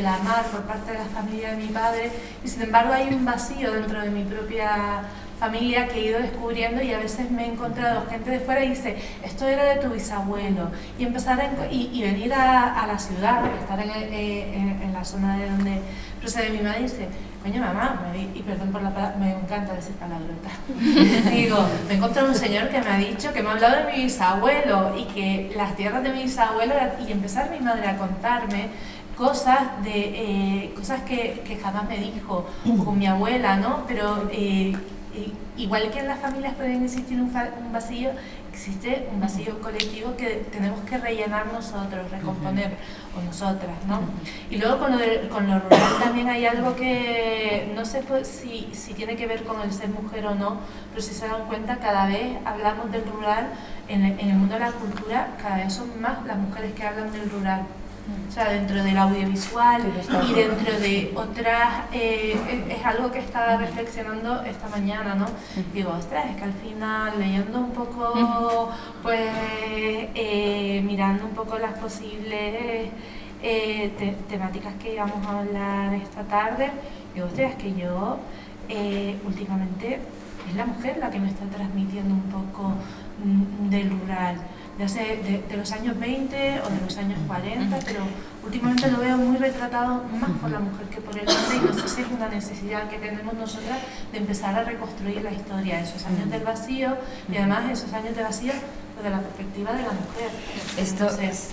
la mar, por parte de la familia de mi padre, y sin embargo hay un vacío dentro de mi propia familia que he ido descubriendo, y a veces me he encontrado gente de fuera y dice, esto era de tu bisabuelo, y empezar y venir a la ciudad, estar en la zona de donde procede mi madre, y dice, coño mamá, y perdón por la palabra, me encanta decir palabrotas, digo, me he encontrado un señor que me ha dicho, que me ha hablado de mi bisabuelo, y que las tierras de mi bisabuelo, y empezar mi madre a contarme cosas que jamás me dijo, con mi abuela, ¿no? Pero igual que en las familias pueden existir un vacío, existe un vacío colectivo que tenemos que rellenar nosotros, recomponer, o nosotras, ¿no? Y luego con lo rural también hay algo que no sé si tiene que ver con el ser mujer o no, pero si se dan cuenta, cada vez hablamos del rural, en el mundo de la cultura, cada vez son más las mujeres que hablan del rural. O sea, dentro del audiovisual y dentro de otras, es algo que estaba reflexionando esta mañana, ¿no? Digo, ostras, es que al final, leyendo un poco, pues, mirando un poco las posibles temáticas que íbamos a hablar esta tarde, digo, ostras, es que yo, últimamente, es la mujer la que me está transmitiendo un poco del rural. De los años 20 o de los años 40, pero últimamente lo veo muy retratado más por la mujer que por el hombre, y no sé si es una necesidad que tenemos nosotras de empezar a reconstruir la historia, esos años del vacío, y además esos años de vacío desde la perspectiva de la mujer. Entonces,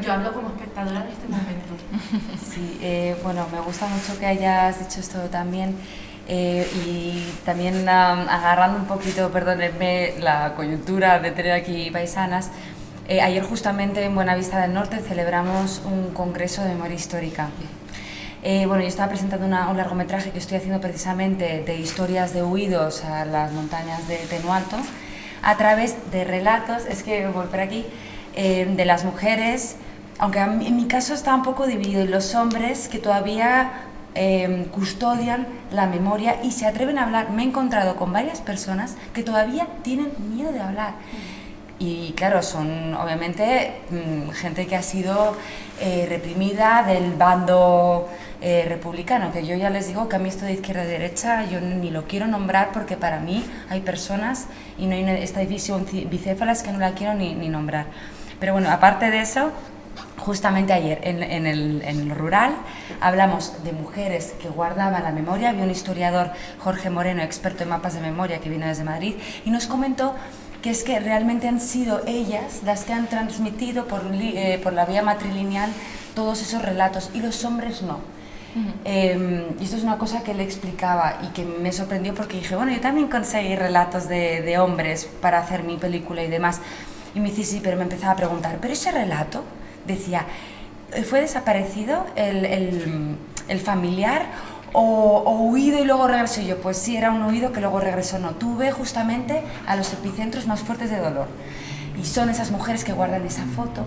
yo hablo como espectadora en este momento. Sí, bueno, me gusta mucho que hayas dicho esto también. Y también agarrando un poquito, perdónenme, la coyuntura de tener aquí paisanas, ayer justamente en Buenavista del Norte celebramos un congreso de memoria histórica. Bueno, yo estaba presentando un largometraje que estoy haciendo precisamente de historias de huidos a las montañas de Penualto, a través de relatos, es que voy por aquí, de las mujeres, aunque en mi caso está un poco dividido, y los hombres que todavía custodian la memoria y se atreven a hablar. Me he encontrado con varias personas que todavía tienen miedo de hablar, y claro, son obviamente gente que ha sido reprimida del bando republicano, que yo ya les digo que a mí esto de izquierda y derecha yo ni lo quiero nombrar, porque para mí hay personas y no hay esta división bicéfalas que no la quiero ni nombrar. Pero bueno, aparte de eso, justamente ayer en el rural hablamos de mujeres que guardaban la memoria. Había un historiador, Jorge Moreno, experto en mapas de memoria, que vino desde Madrid y nos comentó que es que realmente han sido ellas las que han transmitido por la vía matrilineal todos esos relatos, y los hombres no. Y esto es una cosa que le explicaba y que me sorprendió, porque dije, bueno, yo también conseguí relatos de hombres para hacer mi película y demás. Y me dice, sí, pero me empezaba a preguntar, ¿pero ese relato? Decía, ¿fue desaparecido el familiar o huido y luego regresó? Yo, pues sí, era un huido que luego regresó. No, tuve justamente a los epicentros más fuertes de dolor. Y son esas mujeres que guardan esa foto,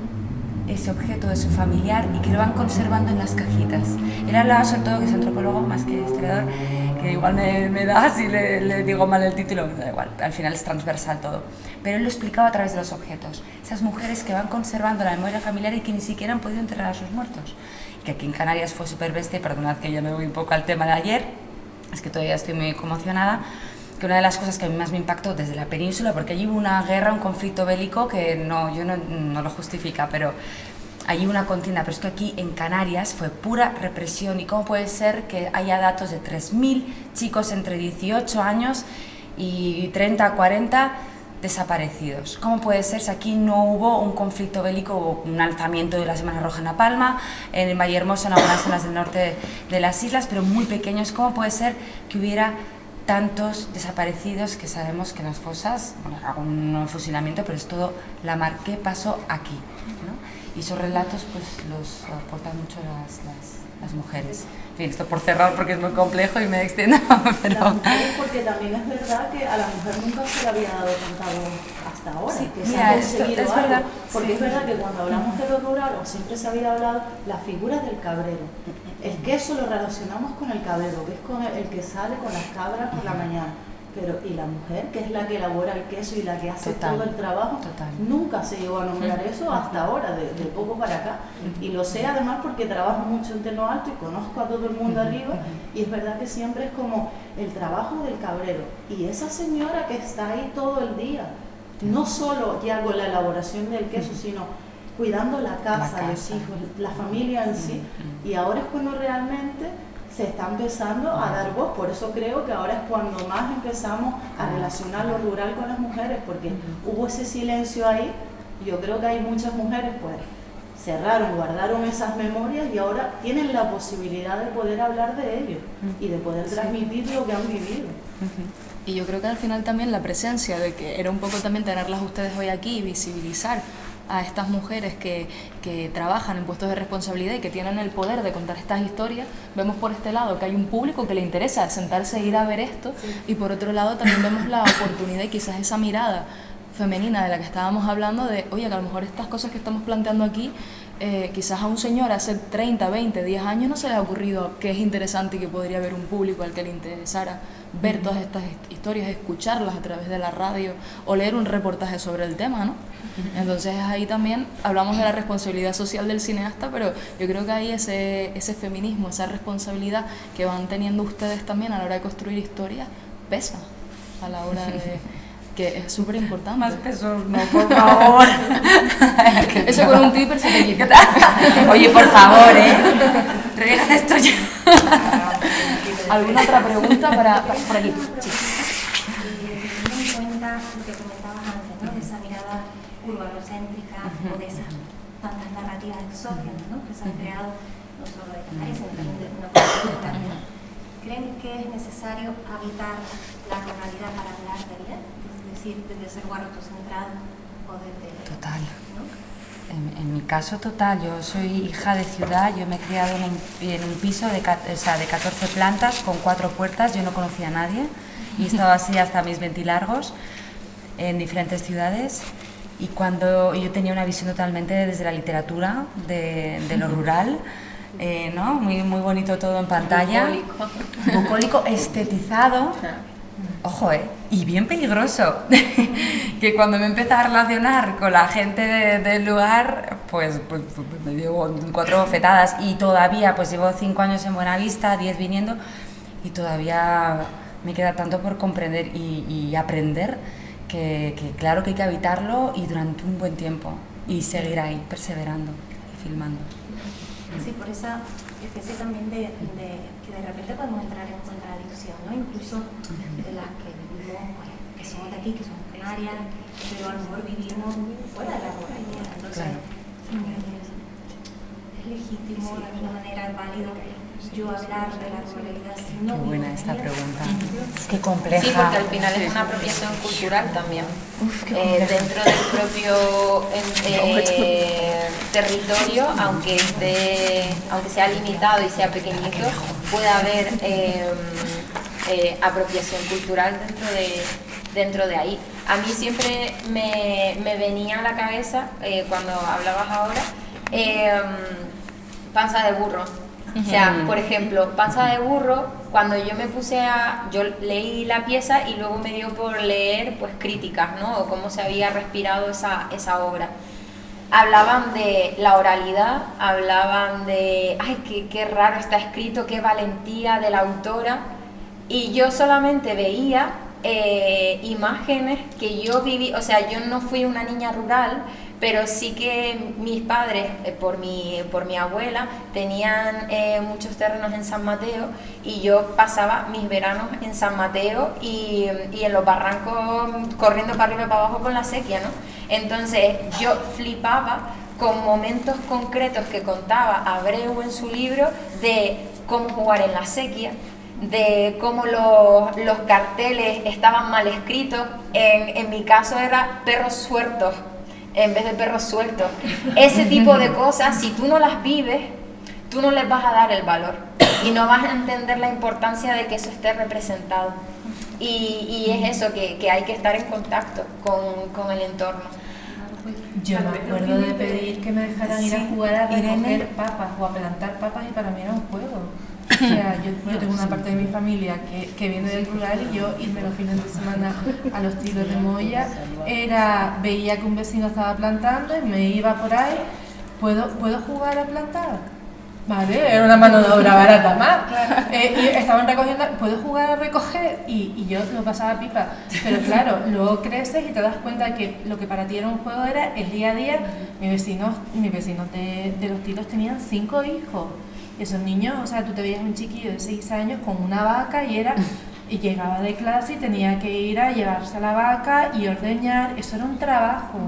ese objeto de su familiar, y que lo van conservando en las cajitas. Él hablaba sobre todo, que es antropólogo más que historiador, que igual me da si le digo mal el título, da igual, al final es transversal todo. Pero él lo explicaba a través de los objetos. Esas mujeres que van conservando la memoria familiar y que ni siquiera han podido enterrar a sus muertos. Y que aquí en Canarias fue súper bestia, perdonad que ya me voy un poco al tema de ayer, es que todavía estoy muy conmocionada, que una de las cosas que a mí más me impactó desde la península, porque allí hubo una guerra, un conflicto bélico que yo no lo justifica, pero allí hubo una contienda, pero es que aquí en Canarias fue pura represión. ¿Y cómo puede ser que haya datos de 3.000 chicos entre 18 años y 30 a 40 desaparecidos? ¿Cómo puede ser si aquí no hubo un conflicto bélico, hubo un alzamiento de la Semana Roja en La Palma, en el Vallehermoso, en algunas zonas del norte de las islas, pero muy pequeños? ¿Cómo puede ser que hubiera tantos desaparecidos, que sabemos que en las fosas, bueno, algún fusilamiento, pero es todo la mar? ¿Qué pasó aquí? ¿No? Y esos relatos pues los aportan mucho las mujeres. En fin, esto por cerrar porque es muy complejo y me extiendo, pero... Las mujeres, porque también es verdad que a la mujer nunca se le había dado tanta voz hasta ahora, sí, que mira, se ha conseguido es algo, verdad, porque sí. es verdad que cuando hablamos de lo rural, o siempre se había hablado las figuras del cabrero. Es que eso lo relacionamos con el cabrero, que es con el que sale con las cabras por la mañana. pero y la mujer, que es la que elabora el queso y la que hace Total, todo el trabajo, total. nunca se llegó a nombrar eso hasta ahora, de poco para acá. Y lo sé además porque trabajo mucho en Teno Alto y conozco a todo el mundo arriba, y es verdad que siempre es como el trabajo del cabrero. Y esa señora que está ahí todo el día, no solo ya con la elaboración del queso, sino cuidando la casa, los hijos, la familia en sí, y ahora es cuando realmente se está empezando a dar voz. Por eso creo que ahora es cuando más empezamos a relacionar lo rural con las mujeres, porque hubo ese silencio ahí. Yo creo que hay muchas mujeres pues cerraron, guardaron esas memorias y ahora tienen la posibilidad de poder hablar de ello y de poder transmitir lo que han vivido. Y yo creo que al final también la presencia de que era un poco también tenerlas ustedes hoy aquí y visibilizar a estas mujeres que trabajan en puestos de responsabilidad y que tienen el poder de contar estas historias. Vemos por este lado que hay un público que le interesa sentarse e ir a ver esto, y por otro lado también vemos la oportunidad y quizás esa mirada femenina de la que estábamos hablando de, oye, que a lo mejor estas cosas que estamos planteando aquí, quizás a un señor hace 30, 20, 10 años no se le ha ocurrido que es interesante y que podría haber un público al que le interesara ver todas estas historias, escucharlas a través de la radio o leer un reportaje sobre el tema, ¿no? Entonces ahí también hablamos de la responsabilidad social del cineasta, pero yo creo que ahí ese feminismo, esa responsabilidad que van teniendo ustedes también a la hora de construir historias, pesa a la hora de... que es súper importante. Más pesos, no, por favor. Eso con un clipper se te quita. Oye, por favor, regala esto ya. ¿Alguna otra pregunta por aquí? Sí. Teniendo en cuenta lo que comentabas antes, ¿no? De esa mirada urbanocéntrica o de esas tantas narrativas exógenas, ¿no? Que se han creado no solo de Canarias, sino también de una parte de ¿creen que es necesario habitar la ruralidad para hablar de ella? Es decir, desde ser huerto-centrado o desde... Total. ¿no? En mi caso, total. Yo soy hija de ciudad, yo me he criado en un piso de 14 plantas con 4 puertas, yo no conocía a nadie y he estado así hasta mis 20 largos en diferentes ciudades. Y cuando yo tenía una visión totalmente desde la literatura, de lo rural, ¿no? Muy bonito todo en pantalla, bucólico, estetizado, ojo, y bien peligroso, que cuando me empecé a relacionar con la gente del lugar, pues me dio 4 bofetadas, y todavía pues llevo 5 años en Buenavista, 10 viniendo, y todavía me queda tanto por comprender y aprender, que claro que hay que habitarlo y durante un buen tiempo, y seguir ahí, perseverando y filmando. Sí, por esa especie también de que de repente podemos entrar en contradicción, ¿no? Incluso de las que vivimos, pues, que somos de aquí, que somos canarias, pero a lo mejor vivimos fuera de la ruralidad. Entonces, es legítimo, de alguna manera es válido yo hablar de la ruralidad si no. Qué buena esta pregunta. Qué compleja. Sí, porque al final es una apropiación cultural también. Dentro del propio territorio, aunque sea limitado y sea pequeñito, puede haber apropiación cultural dentro de ahí. A mí siempre me venía a la cabeza, cuando hablabas ahora, Panza de burro. O sea, por ejemplo, Panza de burro, cuando yo leí la pieza y luego me dio por leer pues críticas, ¿no? O cómo se había respirado esa obra. Hablaban de la oralidad, hablaban de, ay, qué raro está escrito, qué valentía de la autora, y yo solamente veía imágenes que yo viví. O sea, yo no fui una niña rural, pero sí que mis padres, por mi abuela, tenían muchos terrenos en San Mateo, y yo pasaba mis veranos en San Mateo y en los barrancos corriendo para arriba y para abajo con la sequía, ¿no? Entonces yo flipaba con momentos concretos que contaba Abreu en su libro de cómo jugar en la sequía, de cómo los carteles estaban mal escritos. En mi caso era perros sueltos en vez de perros sueltos. Ese tipo de cosas, si tú no las vives, tú no les vas a dar el valor y no vas a entender la importancia de que eso esté representado. Y es eso, que hay que estar en contacto con el entorno. Yo me acuerdo de pedir que me dejaran ir a jugar a recoger papas o a plantar papas, y para mí era un juego. O sea, yo tengo una parte de mi familia que viene del rural y yo irme los fines de semana a los tiros de Moya veía que un vecino estaba plantando y me iba por ahí, ¿puedo jugar a plantar? Vale, era una mano de obra barata más. Y estaban recogiendo, ¿puedo jugar a recoger? Y yo lo pasaba pipa. Pero claro, luego creces y te das cuenta que lo que para ti era un juego era el día a día. Mis vecinos de los tiros tenían 5 hijos. Y esos niños, o sea, tú te veías un chiquillo de 6 años con una vaca y llegaba de clase y tenía que ir a llevarse a la vaca y ordeñar. Eso era un trabajo,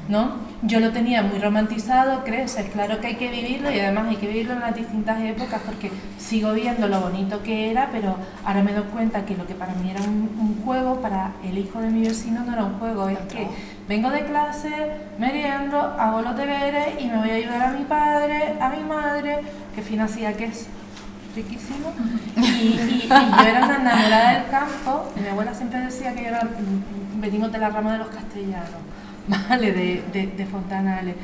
¿no? Yo lo tenía muy romantizado, creces, claro que hay que vivirlo y además hay que vivirlo en las distintas épocas porque sigo viendo lo bonito que era, pero ahora me doy cuenta que lo que para mí era un juego, para el hijo de mi vecino no era un juego, es que vengo de clase, meriendo, hago los deberes y me voy a ayudar a mi padre, a mi madre, que fina hacía queso. Riquísimo. Y yo era una enamorada del campo. Mi abuela siempre decía que yo era, venimos de la rama de los castellanos, ¿vale? De Fontanales.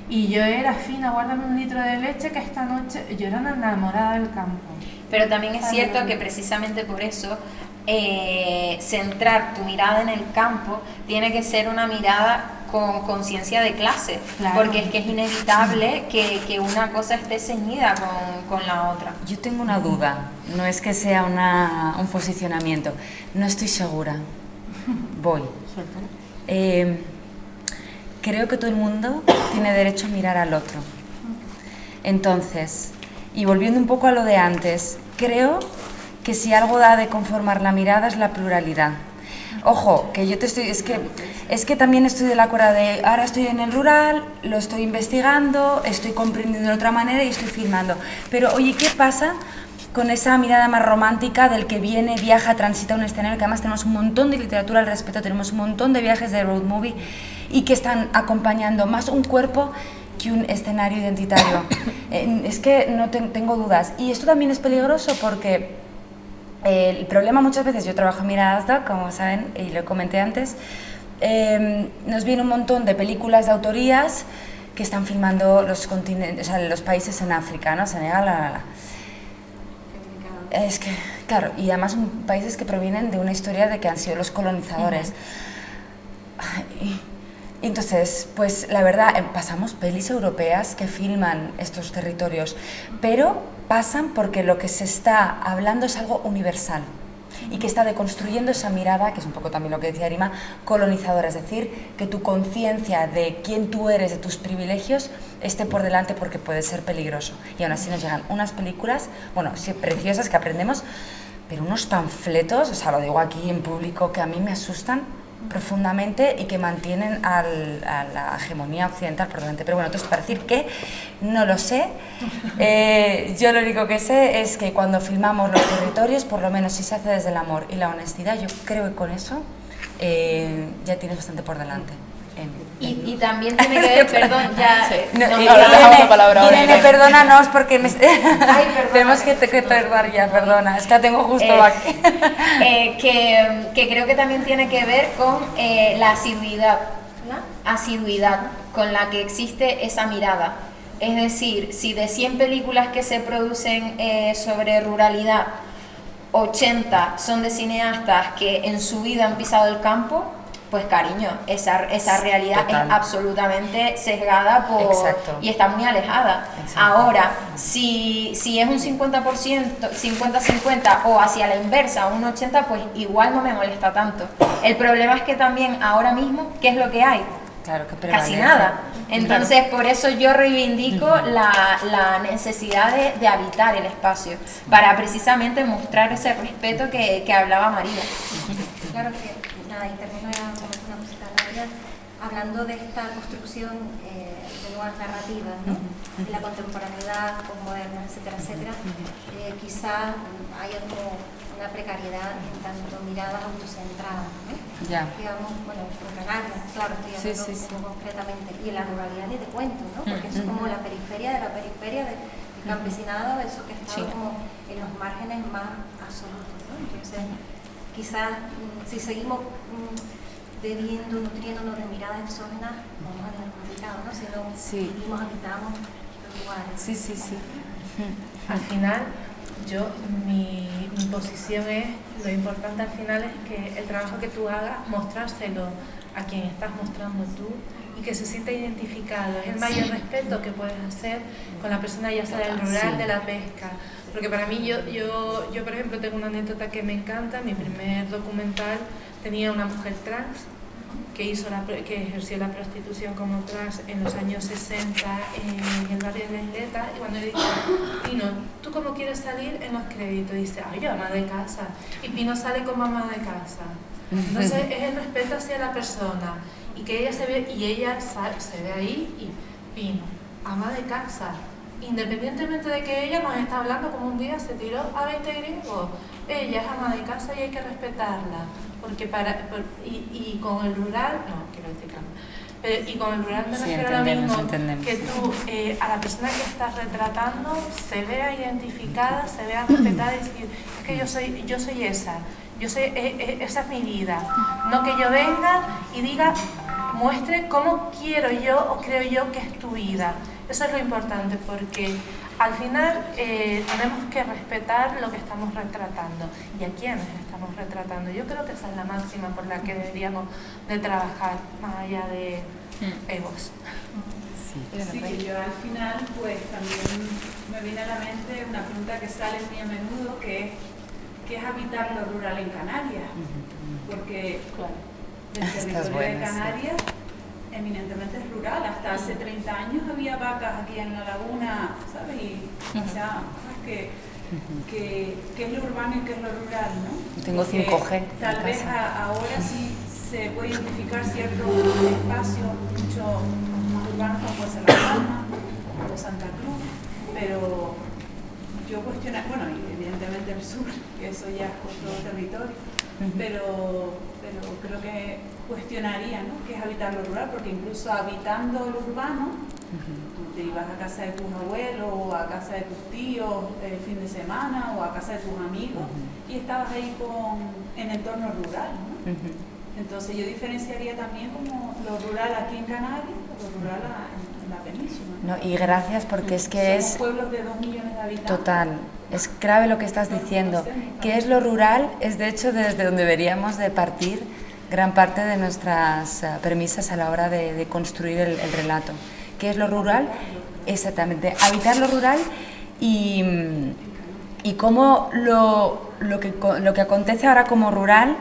Y yo era fina, guárdame un litro de leche que esta noche... Yo era una enamorada del campo. Pero también es cierto que precisamente por eso centrar tu mirada en el campo tiene que ser una mirada con conciencia de clase, claro. Porque es que es inevitable que una cosa esté ceñida con la otra. Yo tengo una duda, no es que sea un posicionamiento, no estoy segura. Voy. Creo que todo el mundo tiene derecho a mirar al otro. Entonces, y volviendo un poco a lo de antes, creo que si algo da de conformar la mirada es la pluralidad. Ojo, que yo es que también estoy de la cuerda de ahora estoy en el rural, lo estoy investigando, estoy comprendiendo de otra manera y estoy filmando. Pero oye, ¿qué pasa con esa mirada más romántica del que viene, viaja, transita un escenario? Que además tenemos un montón de literatura al respecto, tenemos un montón de viajes de road movie y que están acompañando más un cuerpo que un escenario identitario. Es que no tengo dudas. Y esto también es peligroso porque el problema muchas veces, yo trabajo en Miradas Doc, como saben, y lo comenté antes, nos viene un montón de películas de autorías que están filmando los continentes, o sea, los países en África, ¿no? Senegal, Es que, claro, y además son países que provienen de una historia de que han sido los colonizadores. Y entonces, pues la verdad, pasamos pelis europeas que filman estos territorios, pero pasan porque lo que se está hablando es algo universal y que está deconstruyendo esa mirada, que es un poco también lo que decía Arima, colonizadora, es decir, que tu conciencia de quién tú eres, de tus privilegios, esté por delante porque puede ser peligroso. Y aún así nos llegan unas películas, bueno, sí, preciosas que aprendemos, pero unos panfletos, o sea, lo digo aquí en público, que a mí me asustan profundamente y que mantienen a la hegemonía occidental por delante. Pero bueno, entonces para decir que no lo sé, yo lo único que sé es que cuando filmamos los territorios, por lo menos si se hace desde el amor y la honestidad, yo creo que con eso ya tienes bastante por delante. Y también tiene que ver, perdón, ya... Sí. Irene, perdónanos porque tenemos que tardar ya, perdona, es que la tengo justo aquí. Que creo que también tiene que ver con la asiduidad con la que existe esa mirada. Es decir, si de 100 películas que se producen sobre ruralidad, 80 son de cineastas que en su vida han pisado el campo, pues cariño, esa realidad total. Es absolutamente sesgada y está muy alejada. Exacto. Ahora, si es un 50%, 50-50 o hacia la inversa, un 80%, pues igual no me molesta tanto. El problema es que también ahora mismo, ¿qué es lo que hay? Claro, que casi nada. Entonces, claro. Por eso yo reivindico la necesidad de habitar el espacio, para precisamente mostrar ese respeto que hablaba María. Claro que... Nada, y termino una cosita rápida, hablando de esta construcción de nuevas narrativas, ¿no? De la contemporaneidad, postmoderna, etcétera, etcétera. Quizá haya como una precariedad en tanto miradas autocentradas, ¿no? Ya. Digamos, bueno, en Canarias, claro, estoy hablando concretamente, y en la ruralidad ni te cuento, ¿no? Porque eso es como la periferia del campesinado, eso que está como en los márgenes más absolutos, ¿no? Entonces, quizás si seguimos nutriéndonos de miradas exógenas, vamos a tener complicado, ¿no? Si no vivimos, habitamos los lugares. Al final, mi posición es, lo importante al final es que el trabajo que tú hagas, mostrárselo a quien estás mostrando tú y que se sienta identificado. Es el mayor respeto que puedes hacer con la persona, ya sea del rural, de la pesca. Porque para mí, yo por ejemplo, tengo una anécdota que me encanta. Mi primer documental tenía una mujer trans que ejerció la prostitución como trans en los años 60 en el barrio de la Isleta, y cuando le dije, Pino, ¿tú cómo quieres salir en los créditos? Dice, ay, yo ama de casa, y Pino sale como ama de casa. Entonces es el respeto hacia la persona, y que ella se ve, y ella se ve ahí, y Pino, ama de casa, independientemente de que ella nos está hablando como un día se tiró a 20 gringos, ella es ama de casa y hay que respetarla. Porque y con el rural, no, quiero decir que y con el rural me refiero a lo mismo, que tú a la persona que estás retratando se vea identificada, se vea respetada y decir, es que yo soy esa, esa es mi vida. No que yo venga y diga, muestre cómo quiero yo o creo yo que es tu vida. Eso es lo importante, porque al final tenemos que respetar lo que estamos retratando y a quienes estamos retratando. Yo creo que esa es la máxima por la que deberíamos de trabajar, más allá de egos. Sí, yo al final pues también me viene a la mente una pregunta que sale muy a menudo, que es habitar lo rural en Canarias, porque el territorio de Canarias eminentemente es rural. Hasta hace 30 años había vacas aquí en la laguna, ¿sabes? Y, o sea, ¿sabes? Que es lo urbano y que es lo rural, ¿no? Tengo 5G. Tal vez ahora sí se puede identificar ciertos espacios mucho más urbanos, como puede ser La Palma o Santa Cruz, pero yo cuestiono, bueno, evidentemente el sur, que eso ya es otro territorio, pero creo que cuestionaría, ¿no?, qué es habitar lo rural, porque incluso habitando lo urbano, tú te ibas a casa de tus abuelos o a casa de tus tíos el fin de semana o a casa de tus amigos y estabas ahí en entorno rural, ¿no? Entonces yo diferenciaría también como lo rural aquí en Canarias o lo rural en la península, ¿no? No, y gracias, porque es que somos pueblos de 2 millones de habitantes. Total, es clave lo que estás diciendo. ¿Qué es lo rural? Es de hecho desde donde deberíamos de partir gran parte de nuestras premisas a la hora de construir el relato. ¿Qué es lo rural? Exactamente, habitar lo rural y cómo lo que acontece ahora como rural,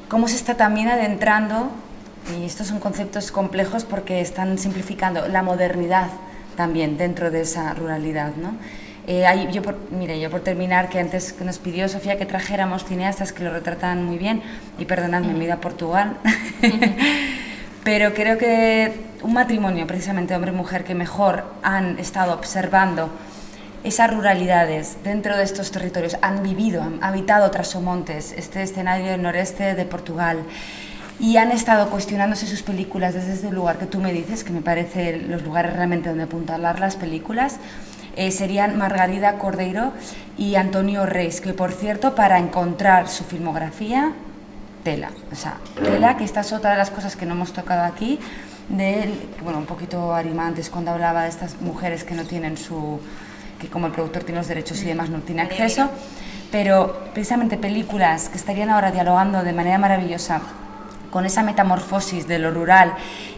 cómo se está también adentrando, y estos son conceptos complejos porque están simplificando la modernidad también dentro de esa ruralidad, ¿no? Yo por terminar, que antes que nos pidió Sofía que trajéramos cineastas que lo retratan muy bien, y perdonadme, me he ido a Portugal, pero creo que un matrimonio, precisamente hombre y mujer, que mejor han estado observando esas ruralidades dentro de estos territorios, han vivido, han habitado Trasomontes, este escenario del noreste de Portugal, y han estado cuestionándose sus películas desde ese lugar que tú me dices, que me parece los lugares realmente donde apuntalar las películas, serían Margarida Cordeiro y Antonio Reis, que por cierto, para encontrar su filmografía, tela, que esta es otra de las cosas que no hemos tocado aquí, bueno, un poquito Arima antes cuando hablaba de estas mujeres que no tienen que como el productor tiene los derechos y demás no tiene acceso, pero precisamente películas que estarían ahora dialogando de manera maravillosa con esa metamorfosis de lo rural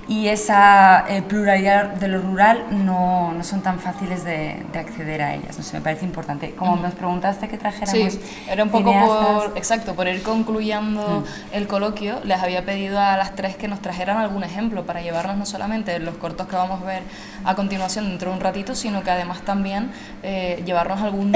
y esa pluralidad de lo rural no son tan fáciles de acceder a ellas. No sé, me parece importante. Como nos preguntaste que trajéramos... Sí, era un poco por ir concluyendo el coloquio, les había pedido a las tres que nos trajeran algún ejemplo para llevarnos no solamente los cortos que vamos a ver a continuación dentro de un ratito, sino que además también llevarnos algún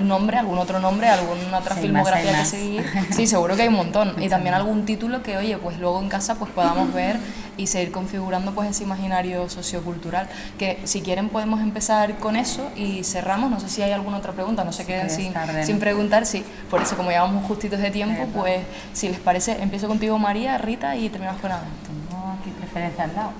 nombre, algún otro nombre, alguna otra filmografía que seguir. Sí, seguro que hay un montón. Y también algún título que, oye, pues luego en casa pues podamos ver y seguir configurando pues ese imaginario sociocultural, que si quieren podemos empezar con eso y cerramos. No sé si hay alguna otra pregunta, no se queden sin preguntar. Sí, por eso como llevamos justitos de tiempo, pues si les parece empiezo contigo María, Rita y terminamos con Ana. Tengo aquí preferencia al lado.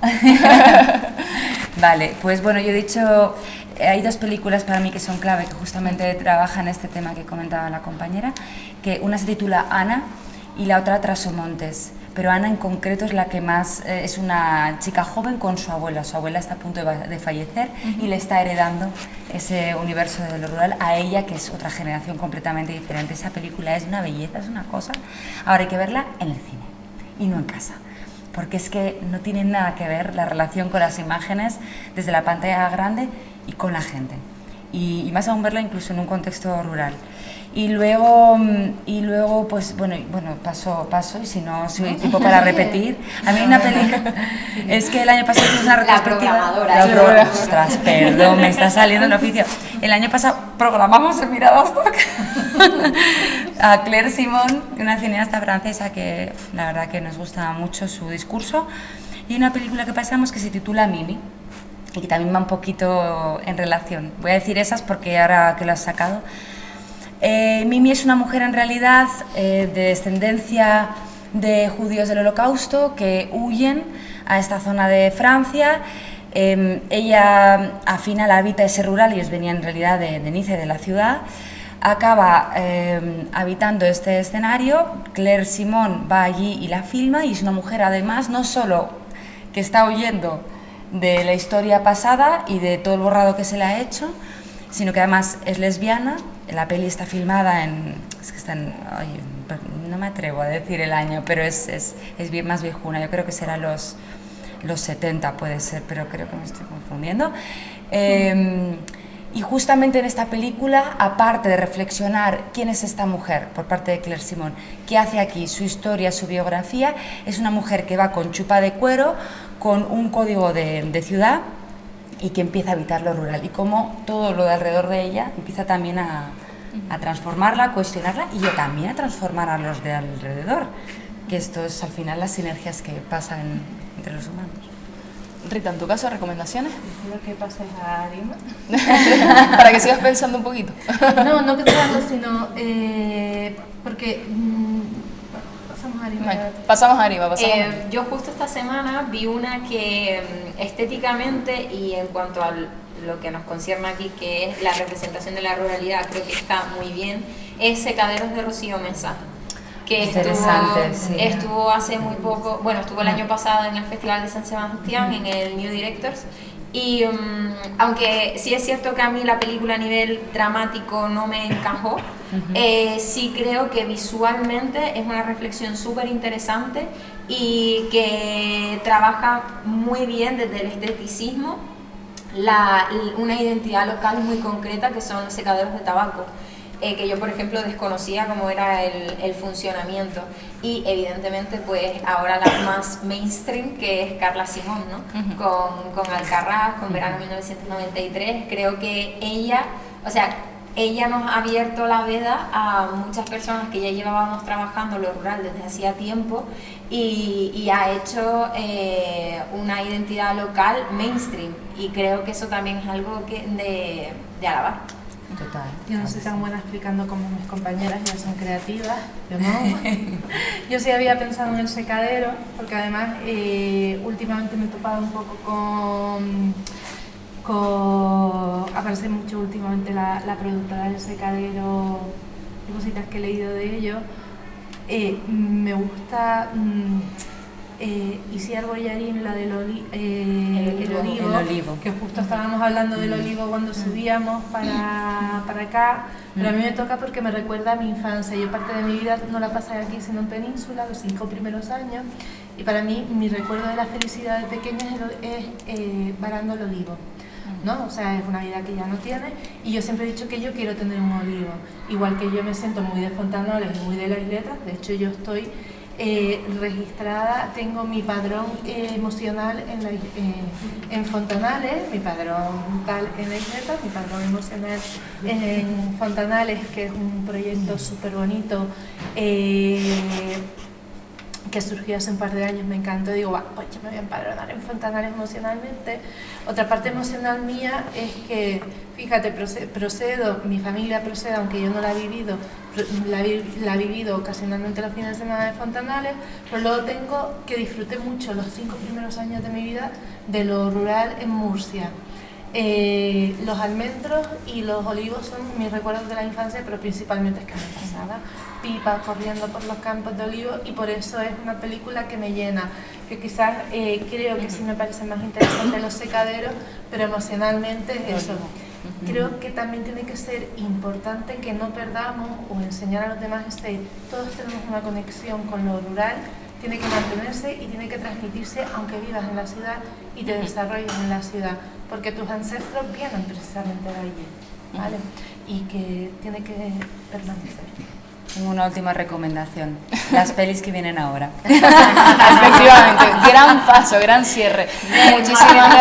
Vale, pues bueno, yo he dicho, hay 2 películas para mí que son clave, que justamente trabajan este tema que comentaba la compañera, que una se titula Ana y la otra Trasomontes. pero Ana en concreto es la que más, es una chica joven con su abuela está a punto de fallecer y le está heredando ese universo de lo rural a ella, que es otra generación completamente diferente. Esa película es una belleza, es una cosa. Ahora hay que verla en el cine y no en casa, porque es que no tiene nada que ver la relación con las imágenes desde la pantalla grande y con la gente, y más aún verla incluso en un contexto rural. Y luego pues bueno, paso y si no soy tipo para repetir. A mí una película, es que el año pasado hicimos una retrospectiva. Ostras, perdón, me está saliendo el oficio. El año pasado programamos en Mirada Stock a Claire Simon, una cineasta francesa que la verdad que nos gusta mucho su discurso, y una película que pasamos que se titula Mimi, y que también va un poquito en relación. Voy a decir esas porque ahora que lo has sacado. Mimi es una mujer en realidad de descendencia de judíos del Holocausto que huyen a esta zona de Francia. Ella al final habita ese rural, ellos venían en realidad de Nice, de la ciudad. Acaba habitando este escenario, Claire Simon va allí y la filma, y es una mujer además no solo que está huyendo de la historia pasada y de todo el borrado que se le ha hecho, sino que además es lesbiana. La peli está filmada en... Es que están... Ay, no me atrevo a decir el año, pero es bien más viejuna. Yo creo que será los 70 puede ser, pero creo que me estoy confundiendo. Y justamente en esta película, aparte de reflexionar quién es esta mujer por parte de Claire Simon, qué hace aquí, su historia, su biografía, es una mujer que va con chupa de cuero, con un código de ciudad, y que empieza a habitar lo rural, y cómo todo lo de alrededor de ella empieza también a transformarla, a cuestionarla, y también a transformar a los de alrededor, que esto es al final las sinergias que pasan entre los humanos. Rita, en tu caso, ¿recomendaciones? Quiero que pases a Arima. Para que sigas pensando un poquito. No que te hago, sino porque... Pasamos a Arima. Yo justo esta semana vi una que estéticamente y en cuanto a lo que nos concierne aquí, que es la representación de la ruralidad, creo que está muy bien, es Secaderos de Rocío Mesa, que estuvo hace muy poco, bueno, estuvo el año pasado en el Festival de San Sebastián, en el New Directors, y aunque sí es cierto que a mí la película a nivel dramático no me encajó, sí creo que visualmente es una reflexión súper interesante y que trabaja muy bien desde el esteticismo una identidad local muy concreta, que son los secaderos de tabaco, que yo por ejemplo desconocía cómo era el funcionamiento, y evidentemente pues ahora la más mainstream, que es Carla Simón, ¿no? Con Alcarrás, con Verano 1993, creo que ella nos ha abierto la veda a muchas personas que ya llevábamos trabajando lo rural desde hacía tiempo, y ha hecho una identidad local mainstream, y creo que eso también es algo de alabar. Total. Yo no soy tan buena explicando como mis compañeras, ya son creativas, yo no. Yo sí había pensado en el secadero, porque además últimamente me he topado un poco aparece mucho últimamente la productora del secadero y cositas que he leído de ello. Me gusta Isiar Boyarín, la del el olivo, que justo estábamos hablando del olivo cuando subíamos para acá, pero a mí me toca porque me recuerda a mi infancia. Yo parte de mi vida no la pasé aquí sino en Península, los 5 primeros años, y para mí mi recuerdo de la felicidad de pequeña es varando el olivo, ¿no? O sea, es una vida que ya no tiene, y yo siempre he dicho que yo quiero tener un olivo, igual que yo me siento muy de Fontanoles y muy de la Isleta. De hecho yo estoy registrada, tengo mi padrón emocional en Fontanales, mi padrón tal en la Isleta, mi padrón emocional en Fontanales, que es un proyecto súper bonito que surgió hace un par de años. Me encantó, digo, pues yo me voy a empadronar en Fontanales emocionalmente. Otra parte emocional mía es que, fíjate, mi familia procede, aunque yo no la he vivido, la he vivido ocasionalmente los fines de semana de Fontanales, pero luego tengo que disfruté mucho los 5 primeros años de mi vida de lo rural en Murcia. Los almendros y los olivos son mis recuerdos de la infancia, pero principalmente es que me pasaba pipa corriendo por los campos de olivos, y por eso es una película que me llena, que quizás creo que sí me parece más interesante los secaderos, pero emocionalmente eso. Creo que también tiene que ser importante que no perdamos o enseñar a los demás todos tenemos una conexión con lo rural, tiene que mantenerse y tiene que transmitirse aunque vivas en la ciudad y te desarrolles en la ciudad, porque tus ancestros vienen precisamente de allí, ¿vale? Y que tiene que permanecer. Tengo una última recomendación, las pelis que vienen ahora. Efectivamente, gran paso, gran cierre. Muchísimas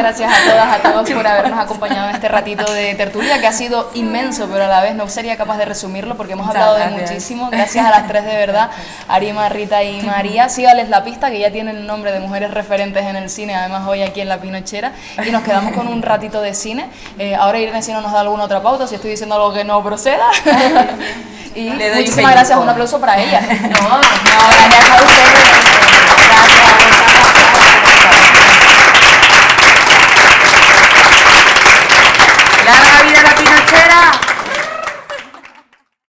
gracias a todas, a todos por habernos acompañado en este ratito de tertulia, que ha sido inmenso, pero a la vez no sería capaz de resumirlo porque hemos hablado de muchísimo. Gracias a las tres de verdad, Arima, Rita y María. Sígales la pista, que ya tienen el nombre de mujeres referentes en el cine, además hoy aquí en La Pinochera, y nos quedamos con un ratito de cine. Ahora Irene, si no nos da alguna otra pauta, si estoy diciendo algo que no proceda. Y muchísimas gracias, un aplauso para ella. No, gracias a ustedes. Gracias.